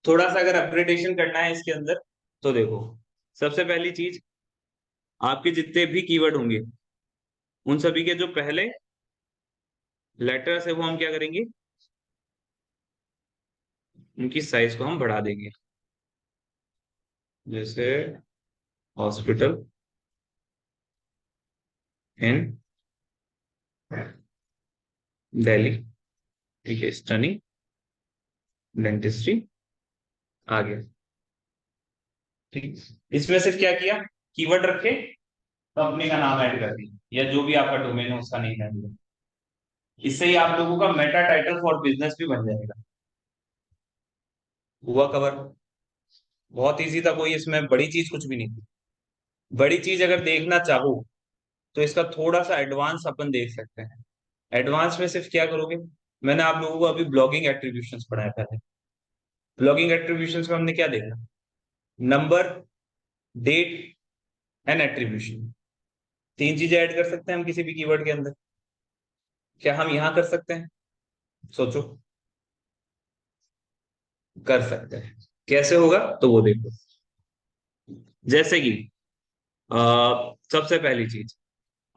थोड़ा सा अगर अपग्रेडेशन करना है इसके अंदर, तो देखो, सबसे पहली चीज, आपके जितने भी कीवर्ड होंगे उन सभी के जो पहले लेटर्स है वो हम क्या करेंगे, उनकी साइज को हम बढ़ा देंगे, जैसे हॉस्पिटल इन दिल्ली, ठीक है, स्टनी डेंटिस्ट्री आ गया। ठीक, इसमें सिर्फ क्या किया, कीवर्ड रखे, कंपनी का नाम ऐड कर दिया या जो भी आपका डोमेन है उसका नेम ऐड कर, इससे ही आप लोगों का मेटा टाइटल फॉर बिजनेस भी बन जाएगा। हुआ कवर, बहुत इजी था, कोई इसमें बड़ी चीज कुछ भी नहीं थी। बड़ी चीज अगर देखना चाहो तो इसका थोड़ा सा एडवांस अपन देख सकते हैं। एडवांस में सिर्फ क्या करोगे, मैंने आप लोगों को अभी ब्लॉगिंग एट्रीब्यूशंस पढ़ाया पहले। ब्लॉगिंग एट्रीब्यूशंस में हमने क्या देखा, नंबर, डेट एंड एट्रीब्यूशन, तीन चीजें ऐड कर सकते हैं हम किसी भी कीवर्ड के अंदर। क्या हम यहां कर सकते हैं, सोचो, कर सकते हैं। कैसे होगा तो वो देखो, जैसे कि सबसे पहली चीज,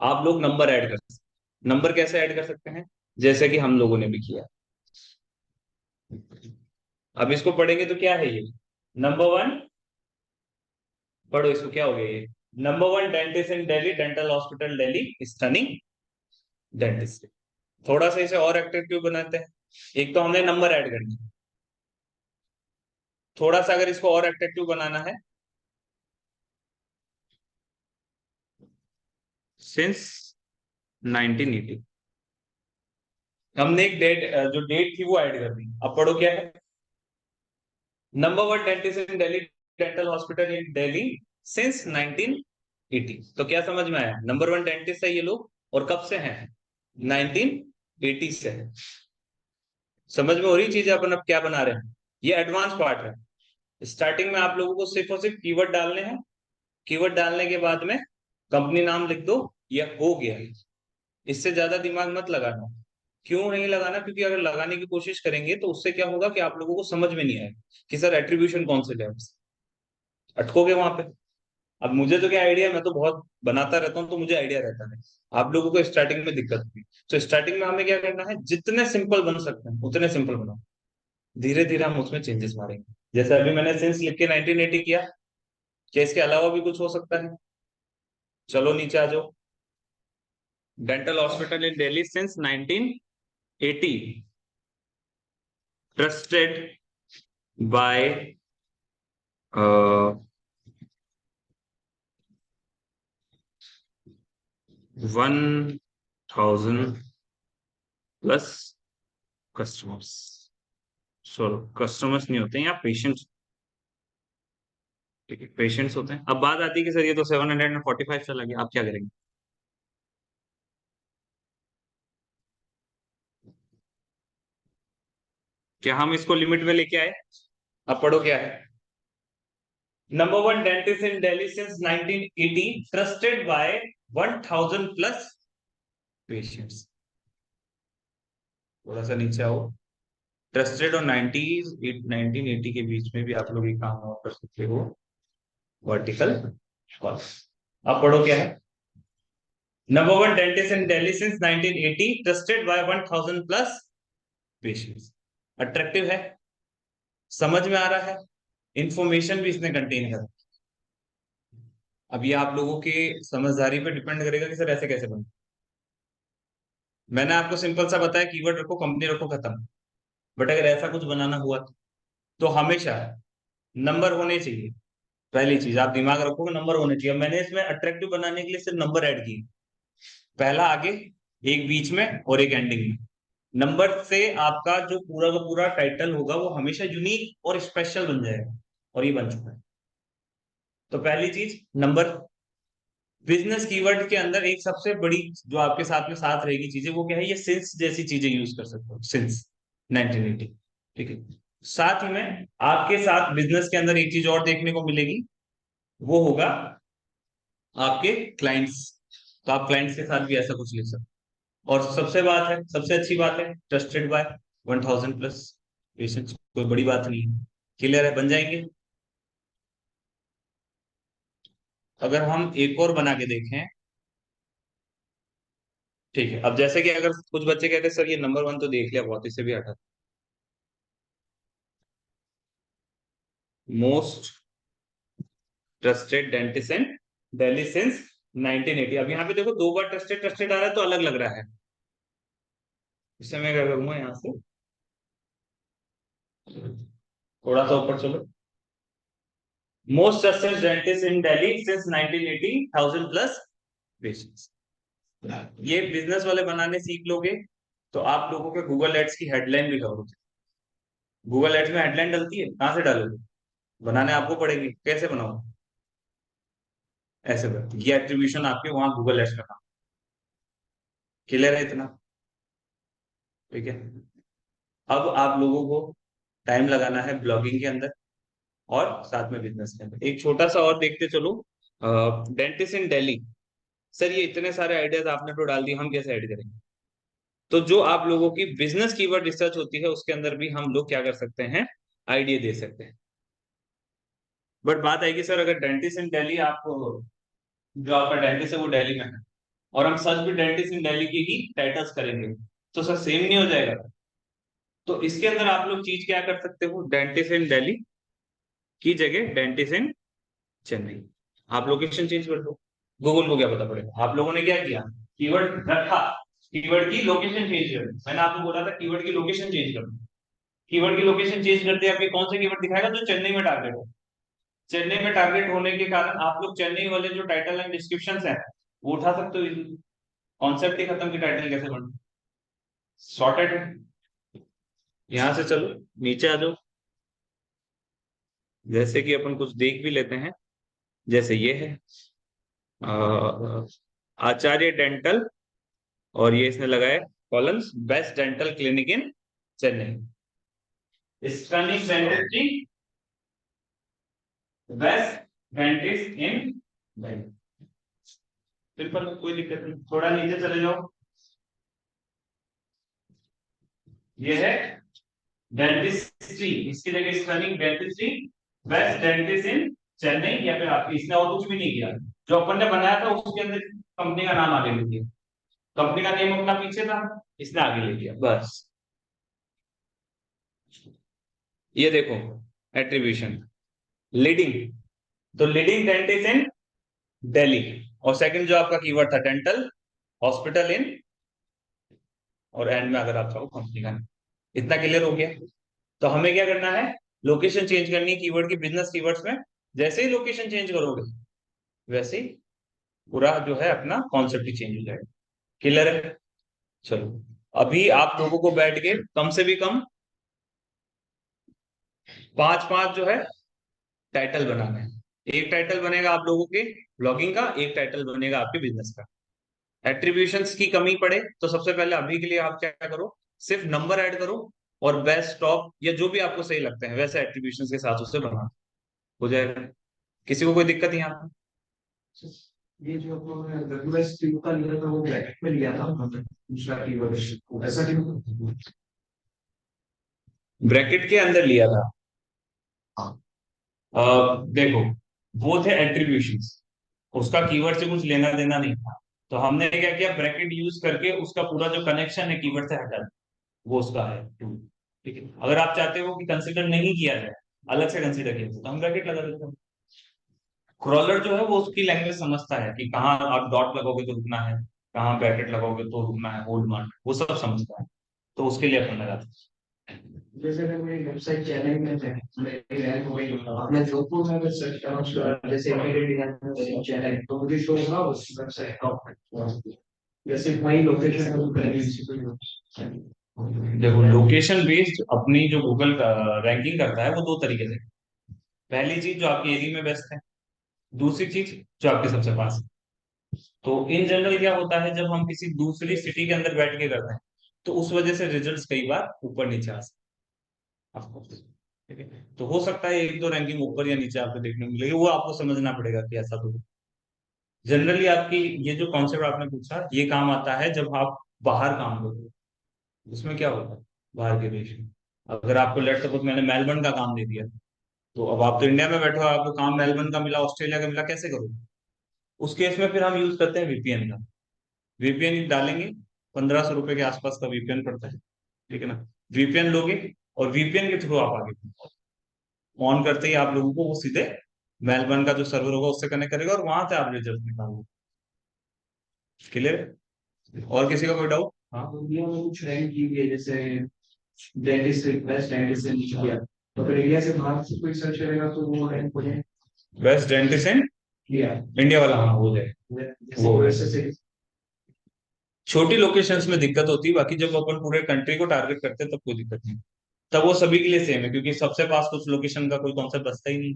आप लोग नंबर ऐड कर सकते हैं। नंबर कैसे ऐड कर सकते हैं, जैसे कि हम लोगों ने भी किया। अब इसको पढ़ेंगे तो क्या है ये, नंबर वन, पढ़ो इसको, क्या हो गया ये, number one dentist in Delhi, dental hospital Delhi, stunning dentist. थोड़ा सा इसे और अट्रैक्टिव बनाते हैं, एक तो हमने नंबर ऐड कर दिया, थोड़ा सा अगर इसको और अट्रैक्टिव बनाना है, सिंस 1980, हमने एक डेट, जो डेट थी वो ऐड कर दी। अब पढ़ो क्या है, number one dentist in Delhi, dental hospital in Delhi since 1980। तो क्या समझ में आया, नंबर वन डेंटिस्ट है ये लोग, और कब से हैं, 1980 से है। समझ में हो रही चीज, अपन अब क्या बना रहे हैं, ये एडवांस पार्ट है। स्टार्टिंग में आप लोगों को सिर्फ और सिर्फ कीवर्ड डालने हैं, कीवर्ड डालने के बाद में कंपनी नाम लिख दो, ये हो गया। इससे ज्यादा दिमाग मत लगाना। क्यों नहीं लगाना, क्योंकि अगर लगाने की कोशिश करेंगे तो उससे क्या होगा कि आप लोगों को समझ में नहीं आएगा कि सर एट्रीब्यूशन कौन से लें, अटकोगे वहां पे। अब मुझे तो क्या आइडिया, मैं तो बहुत बनाता रहता हूँ तो मुझे आइडिया रहता है, आप लोगों को स्टार्टिंग में दिक्कत होगी। तो स्टार्टिंग में हमें क्या करना है, जितने सिंपल बन सकते हैं उतने सिंपल बनाओ, धीरे धीरे हम उसमें चेंजेस मारेंगे। जैसे अभी मैंने सिंस लिख के 1980 किया, क्या इसके अलावा भी कुछ हो सकता है, चलो नीचे आ जाओ, dental hospital in Delhi since 1980, trusted bye 1000 plus customers, sorry customers नहीं होते हैं यहाँ, पेशेंट्स, ठीक है, पेशेंट्स होते हैं। अब बात आती है कि सर ये तो 745 चला गया, आप क्या करेंगे, क्या हम इसको लिमिट में लेके आए। अब पढ़ो क्या है, number one dentist in Delhi since 1980, trusted bye 1000 plus patients. थोड़ा सा नीचे आओ, ट्रस्टेड और 1980 के बीच में भी आप लोग ये काम और कर सकते हो, वर्टिकल कॉलम। अब पढ़ो क्या है, number one dentist in Delhi since 1980, trusted bye 1000 plus patients. Attractive है, समझ में आ रहा है, इंफॉर्मेशन भी इसने कंटेन कर। अब ये आप लोगों के समझदारी पे डिपेंड करेगा कि सर ऐसे कैसे बने। मैंने आपको सिंपल सा बताया, कीवर्ड रखो, कंपनी रखो, खत्म। बट अगर ऐसा कुछ बनाना हुआ तो हमेशा नंबर होने चाहिए। पहली चीज आप दिमाग रखोगे, नंबर होने चाहिए। अब मैंने इसमें अट्रैक्टिव बनाने के लिए सिर्फ नंबर ऐड किए, पहला आगे, एक बीच में और एक एंडिंग में। नंबर से आपका जो पूरा का पूरा टाइटल होगा वो हमेशा यूनिक और स्पेशल बन जाएगा, और ये बन चुका है। तो पहली चीज नंबर, बिजनेस कीवर्ड के अंदर एक सबसे बड़ी जो आपके साथ में साथ रहेगी चीजें, वो क्या है, ये सिंस जैसी चीजें यूज कर सकते हो, सिंस 1980, ठीक है। साथ ही में आपके साथ बिजनेस के अंदर एक चीज और देखने को मिलेगी, वो होगा आपके क्लाइंट्स। तो आप क्लाइंट्स के साथ भी ऐसा कुछ लिख सकते हो। और सबसे बात है, सबसे अच्छी बात है, ट्रस्टेड बाय 1000 प्लस पेशेंट्स, कोई बड़ी बात नहीं है, क्लियर है, बन जाएंगे। अगर हम एक और बना के देखें, ठीक है, अब जैसे कि अगर कुछ बच्चे कहते हैं सर ये नंबर वन तो देख लिया बहुत, इसे भी हटा, most trusted dentist in Delhi since 1980। अब यहाँ पे देखो दो बार ट्रस्टेड ट्रस्टेड आ रहा है तो अलग लग रहा है। इससे मैं क्या करूंगा यहाँ से थोड़ा सा ऊपर चलो। Most trusted dentist in Delhi since 1980, 1000+ patients. ये बिजनेस वाले बनाने सीख लोगे तो आप लोगों के गूगल एड्स की हेडलाइन भी करोगे। गूगल एड्स में हेडलाइन डलती है, कहां से डालोगे? बनाने आपको पड़ेगी। कैसे बनाओ? ऐसे कर, ये एट्रीब्यूशन आपके वहां गूगल एड्स में काम। क्लियर है इतना? ठीक है। अब आप लोगों को टाइम लगाना है ब्लॉगिंग के अंदर और साथ में बिजनेस के अंदर। एक छोटा सा और देखते चलो, डेंटिस्ट इन दिल्ली। सर ये इतने सारे आइडियाज आपने तो डाल दिए, हम कैसे ऐड करेंगे? तो जो आप लोगों की बिजनेस कीवर्ड रिसर्च होती है उसके अंदर भी हम लोग क्या कर सकते हैं, आइडिया दे सकते हैं। बट बात आएगी सर अगर डेंटिस्ट इन दिल्ली, आप जो आपका डेंटिस्ट है वो दिल्ली में है और हम सर्च भी डेंटिस्ट इन दिल्ली की ही टाइटल्स करेंगे तो सर सेम नहीं हो जाएगा? तो इसके अंदर आप लोग चीज क्या कर सकते हो, डेंटिस्ट इन दिल्ली की जगह डेंटिस्ट इन चेन्नई। आप लोकेशन चेंज कर दो। गूगल को क्या पता पड़ेगा? आप लोगों ने क्या किया, कीवर्ड रखा, कीवर्ड की लोकेशन चेंज कर दी। मैंने आपको बोला था कीवर्ड की लोकेशन चेंज कर दो। कीवर्ड की लोकेशन चेंज करते आपके कौन से कीवर्ड दिखाएगा? जो चेन्नई में टारगेट हो। चेन्नई में टारगेट होने के कारण आप लोग चेन्नई वाले जो टाइटल एंड डिस्क्रिप्शन है वो उठा सकते हो। कॉन्सेप्ट ही खत्म की टाइटल कैसे बने? सॉर्टेड है। यहां से चलो नीचे आ जाओ। जैसे कि अपन कुछ देख भी लेते हैं, जैसे ये है आचार्य डेंटल, और ये इसने लगाया columns best dental clinic in Chennai, stunning dentistry, best dentist in Delhi. Simple, कोई दिक्कत नहीं। थोड़ा नीचे चले जाओ, ये है डेंटिस्ट्री, इसकी जगह स्टनिंग डेंटिस्ट्री, बेस्ट डेंटिस्ट इन चेन्नई, या फिर आपकी इसने और कुछ भी नहीं किया। जो अपन ने बनाया था उसके अंदर कंपनी का नाम आगे लिख दिया, कंपनी का नेम अपना पीछे था, इसने आगे लिख दिया बस। ये देखो एट्रीब्यूशन लीडिंग, तो लीडिंग डेंटिस्ट इन दिल्ली, और सेकंड जो आपका कीवर्ड था डेंटल हॉस्पिटल इन, और एंड में अगर आप चाहो कंपनी का। इतना क्लियर हो गया? तो हमें क्या करना है, लोकेशन चेंज करनी है कीवर्ड की बिजनेस कीवर्ड्स में। जैसे ही लोकेशन चेंज करोगे वैसे ही पूरा जो है अपना कॉन्सेप्ट ही चेंज हो जाएगा। क्लियर है? चलो अभी आप लोगों को बैठ के कम से भी कम 5-5 जो है टाइटल बनाना है। एक टाइटल बनेगा आप लोगों के ब्लॉगिंग का, एक टाइटल बनेगा आपके बिजनेस का। एट्रीब्यूशंस की कमी पड़े तो सबसे पहले अभी के लिए आप क्या करो, सिर्फ नंबर ऐड करो और बेस्ट टॉप या जो भी आपको सही लगते हैं वैसे एट्रीब्यूशंस के साथ उसे बना, हो जाएगा। किसी को कोई दिक्कत नहीं यहाँ? ये जो अपने WSQ का लिया था वो ब्रैकेट में लिया था हमने दूसरा कीवर्ड, ऐसा क्यों? ब्रैकेट के अंदर लिया था। हाँ। देखो वो थे एट्रीब्यूशंस, उसका कीवर्ड से कुछ लेना देना नहीं था। तो हमने क्या किया, ब्रैकेट यूज करके उसका पूरा जो कनेक्शन है कीवर्ड से हटा दिया, वो उसका है टू। ठीक है, अगर आप चाहते हो कि कंसिडर नहीं किया जाए, अलग से कंसिडर किया जाए, तो हम ब्रैकेट लगा देते हैं। क्रॉलर जो है वो उसकी लैंग्वेज समझता है कि कहाँ आप डॉट लगाओगे तो रुकना है, कहाँ ब्रैकेट लगाओगे तो रुकना है, होल्ड मार्क, वो सब समझता है। तो उसके लिए अपन लगाते हैं। जैसे अगर मेरी वेबसाइट चेन्नई में है, मेरी रैंक हो गई, आपने जोधपुर में अगर सर्च करा जैसे मेरे डिजाइन चेन्नई तो मुझे शो होगा उस वेबसाइट टॉप में, जैसे वही लोकेशन है। देखो लोकेशन बेस्ड अपनी जो गूगल रैंकिंग करता है वो दो तरीके से। पहली चीज जो आपके एरिया में बेस्ट है, दूसरी चीज जो आपके सबसे पास है। तो इन जनरल क्या होता है, जब हम किसी दूसरी सिटी के अंदर बैठ के करते हैं तो उस वजह से रिजल्ट्स कई बार ऊपर नीचे आ सकते हैं आपको। ठीक है, तो हो सकता है एक दो रैंकिंग ऊपर या नीचे आपको देखने को मिलेगी, वो आपको समझना पड़ेगा कि ऐसा तो। जनरली आपकी ये जो कॉन्सेप्ट आपने पूछा ये काम आता है जब आप बाहर काम करते हो। उसमें क्या होता है, बाहर के देश में अगर आपको लेट सपोज मैंने मेलबर्न का काम दे दिया, तो अब आप तो इंडिया में बैठे हो, आपको काम मेलबर्न का मिला, ऑस्ट्रेलिया का मिला, कैसे करोगे? उस केस में फिर हम यूज करते हैं वीपीएन का। वीपीएन डालेंगे, 1500 रुपए के आसपास का वीपीएन पड़ता है। ठीक है ना? वीपीएन लोगे और वीपीएन के थ्रू आप आगे बढ़ो। ऑन करते ही आप लोगों को वो सीधे मेलबर्न का जो सर्वर होगा उससे कनेक्ट करेगा और वहां से आप रिजल्ट निकालोगे। क्लियर? और किसी का कोई डाउट? हाँ। इंडिया में कुछ रैंक की गई है, जैसे डेंटिस्ट बेस्ट डेंटिस्ट से नीचे किया, तो फिर इंडिया से बाहर से कोई सर्च करेगा तो वो रैंक हो जाए। बेस्ट डेंटिस्ट इन किया इंडिया वाला, हाँ हो जाए। जैसे वो यूएसए से। छोटी लोकेशंस में दिक्कत होती है, बाकी जब अपन पूरे कंट्री को टारगेट करते हैं तब कोई दिक्कत नहीं। तब वो सभी के लिए सेम है, क्योंकि सबसे पास कुछ लोकेशन का कोई कॉन्सेप्ट बचता ही नहीं।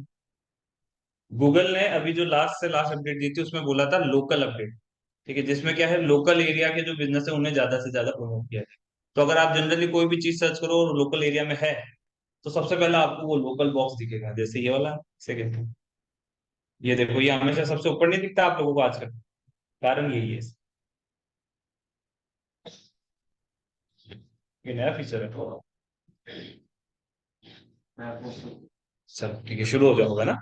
गूगल ने अभी जो लास्ट से लास्ट अपडेट दी थी उसमें बोला था लोकल अपडेट। ठीक है, जिसमें क्या है, लोकल एरिया के जो बिजनेस है उन्हें ज्यादा से ज्यादा प्रमोट किया जाए। तो अगर आप जनरली कोई भी चीज सर्च करो और लोकल एरिया में है, तो सबसे पहले आपको वो लोकल बॉक्स दिखेगा, जैसे ये वाला, इसे कहते हैं। ये देखो, ये हमेशा सबसे ऊपर नहीं दिखता आप लोगों को आजकल, कारण यही है। ये नया फीचर है तो। चलो ठीक है, शुरू हो जाओगे ना।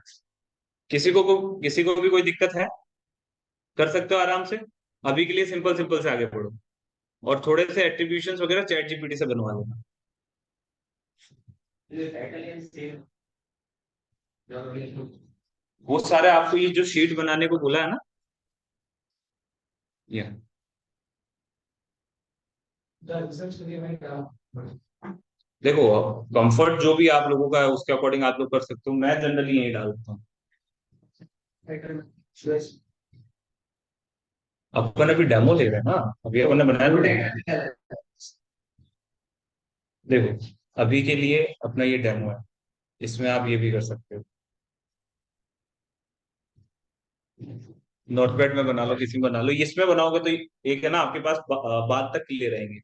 किसी को भी कोई दिक्कत है, कर सकते हो आराम से। अभी के लिए सिंपल सिंपल से आगे बढ़ो, और थोड़े से एट्रीब्यूशंस वगैरह चैट जीपीटी से बनवा लेना। वो सारे आपको ये जो शीट बनाने को बोला है ना, ये देखो, कंफर्ट जो भी आप लोगों का है उसके अकॉर्डिंग आप लोग कर सकते हो, मैं जनरली यही डालता हूँ। अपन अभी डेमो ले रहे हैं ना, अभी अपन ने बनाया थोड़ी है। देखो, अभी के लिए अपना ये डेमो है, इसमें आप ये भी कर सकते हो। नोटपैड में बना लो, किसी में बना लो, इसमें बनाओगे तो एक है ना आपके पास बात तक क्लियर रहेंगे।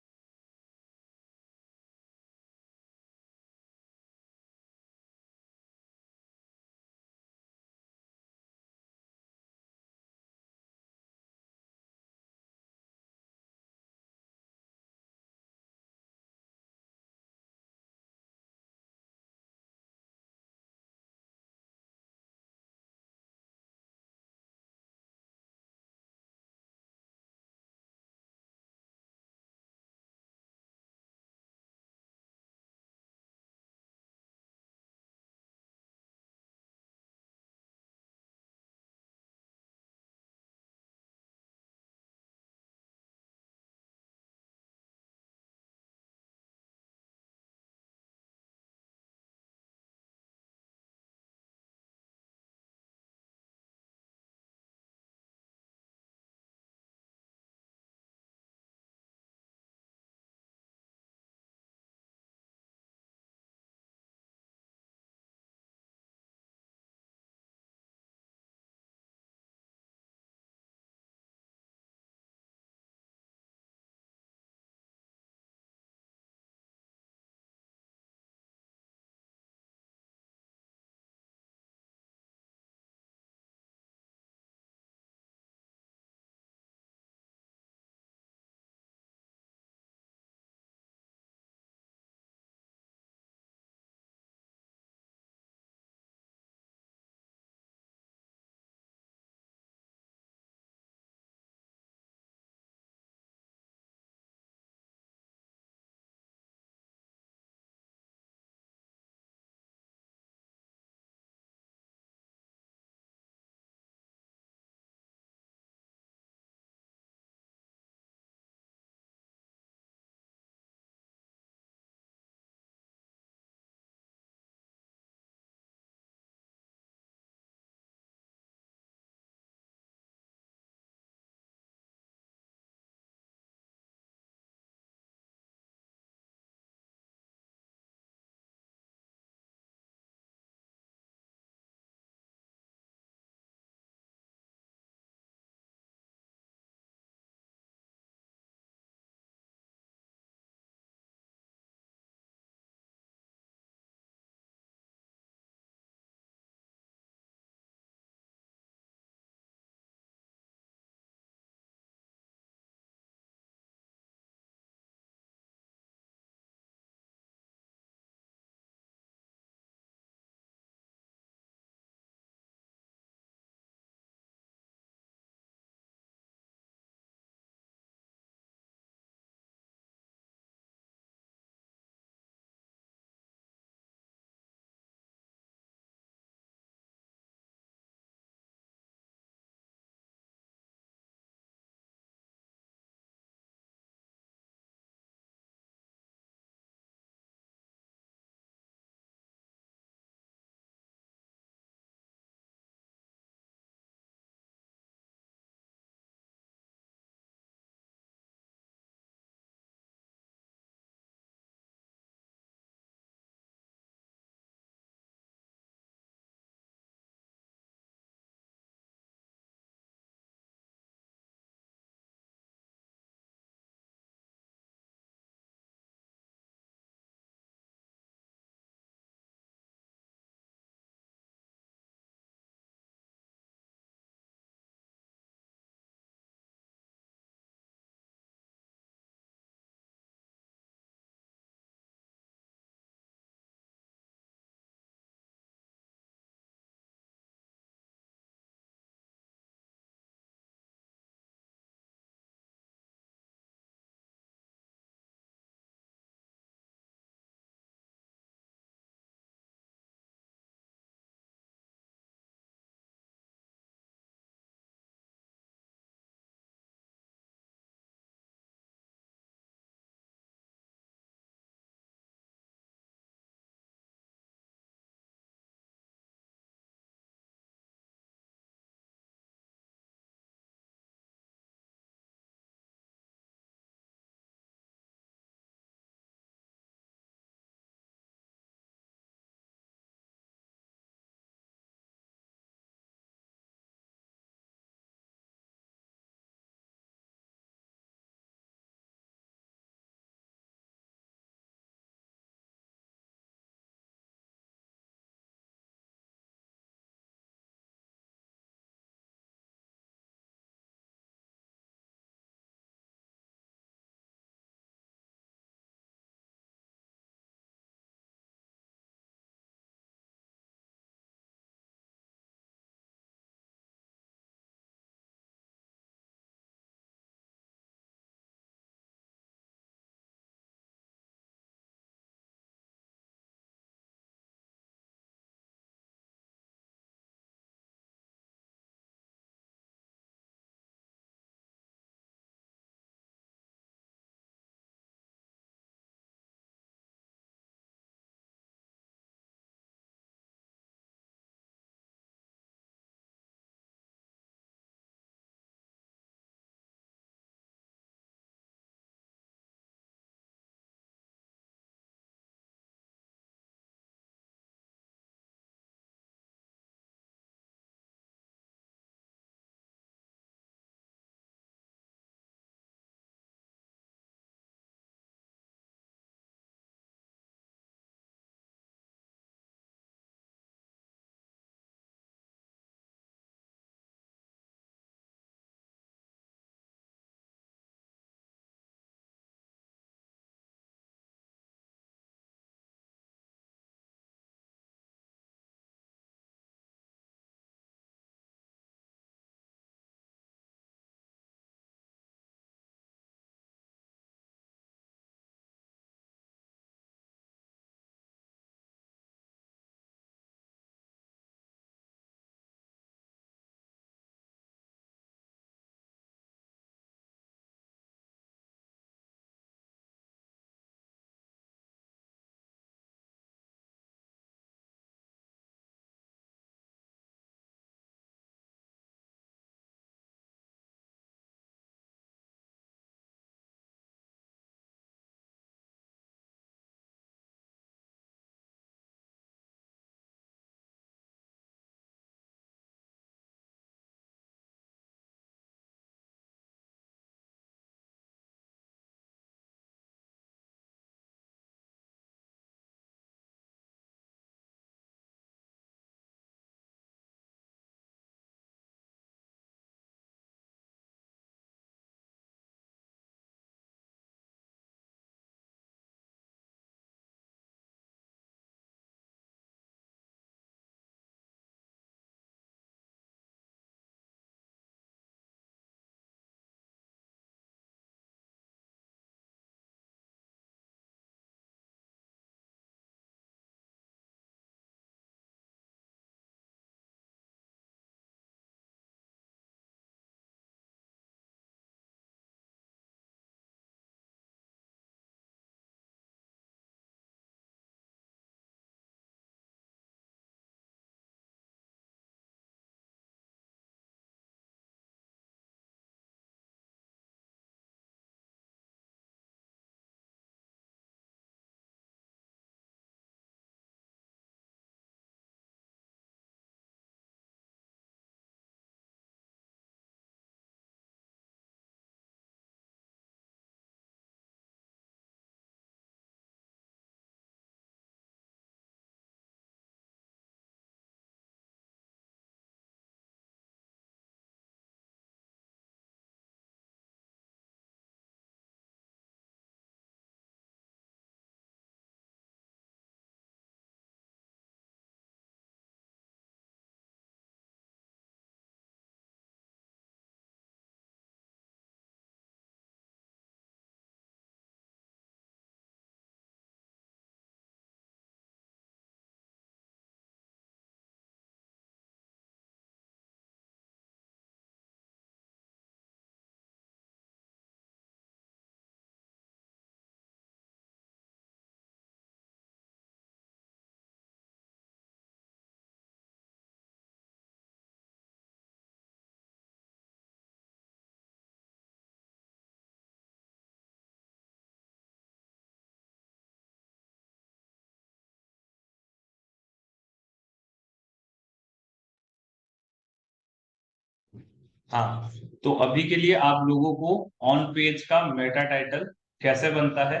हाँ, तो अभी के लिए आप लोगों को ऑन पेज का मेटा टाइटल कैसे बनता है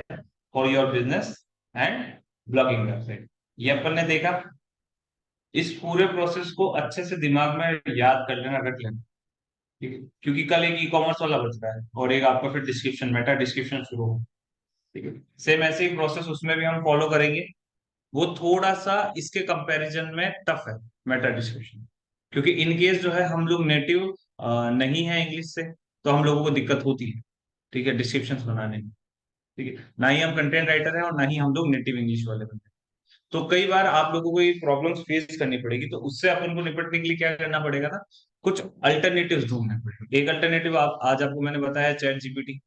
for your business and blogging website, ये अपन ने देखा। इस पूरे प्रोसेस को अच्छे से दिमाग में याद कर लेना, रख लेना, ठीक है, क्योंकि कल एक ई कॉमर्स वाला बच रहा है और एक आपका फिर डिस्क्रिप्शन, मेटा डिस्क्रिप्शन शुरू हो, ठीक है। सेम ऐसे ही प्रोसेस उसमें भी हम फॉलो करेंगे। वो थोड़ा सा इसके कंपैरिजन में टफ है, मेटा डिस्क्रिप्शन, क्योंकि इन केस जो है हम लोग नेटिव नहीं है इंग्लिश से, तो हम लोगों को दिक्कत होती है, ठीक है, डिस्क्रिप्शन बनाने में, ठीक है, ना ही हम कंटेंट राइटर हैं और ना ही हम लोग नेटिव इंग्लिश वाले बंदे हैं। तो कई बार आप लोगों को ये प्रॉब्लम्स फेस करनी पड़ेगी, तो उससे अपन को निपटने के लिए क्या करना पड़ेगा ना, कुछ अल्टरनेटिव्स ढूंढने पड़ेंगे। एक अल्टरनेटिव आप आज आपको मैंने बताया, चैट जीपीटी,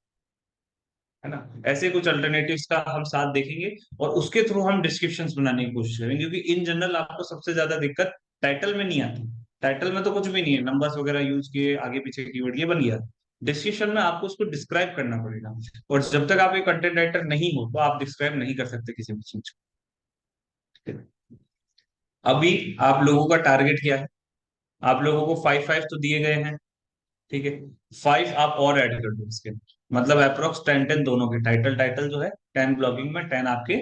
है ना। ऐसे कुछ अल्टरनेटिव्स का हम साथ देखेंगे और उसके थ्रू हम डिस्क्रिप्शंस बनाने की कोशिश करेंगे, क्योंकि इन जनरल आपको सबसे ज्यादा दिक्कत टाइटल में नहीं आती। टाइटल में तो कुछ भी नहीं है, नंबर्स वगैरह यूज किए, आगे पीछे कीवर्ड, ये बन गया। डिस्क्रिप्शन में आपको उसको डिस्क्राइब करना पड़ेगा, और जब तक आप एक कंटेंट राइटर नहीं हो तो आप डिस्क्राइब नहीं कर सकते किसी भी चीज को। अभी आप लोगों का टारगेट क्या है? आप लोगों को 5 5 तो दिए गए हैं, ठीक है। 5 आप और ऐड कर दो इसके, मतलब अप्रोक्स 10 10 दोनों के, टाइटल टाइटल जो है 10 ब्लॉगिंग में, 10 आपके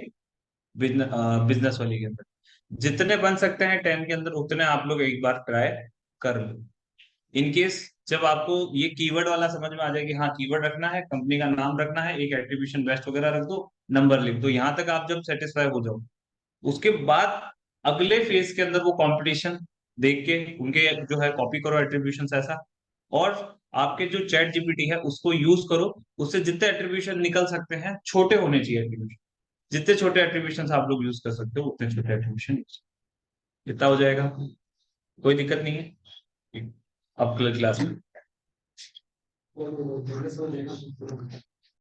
बिजनेस वाली के अंदर। जितने बन सकते हैं 10 के अंदर उतने आप लोग एक बार ट्राई कर लो। इन केस जब आपको ये कीवर्ड वाला समझ में आ जाए कि हाँ कीवर्ड रखना है, कंपनी का नाम रखना है, एक एट्रीब्यूशन बेस्ट वगैरह रख दो, नंबर लिख दो, यहाँ तक आप जब सेटिस्फाई हो जाओ, उसके बाद अगले फेज के अंदर वो कंपटीशन देख के उनके जो है कॉपी करो एट्रीब्यूशन ऐसा, और आपके जो चैट जीपीटी है उसको यूज करो, उससे जितने एट्रीब्यूशन निकल सकते हैं, छोटे होने चाहिए एट्रीब्यूशन, जितने छोटे एट्रीब्यूशन आप लोग यूज कर सकते हो उतने छोटे एट्रीब्यूशन यूज, इतना हो जाएगा, कोई दिक्कत नहीं है। अब क्लास में और वो थोड़े समझेगा।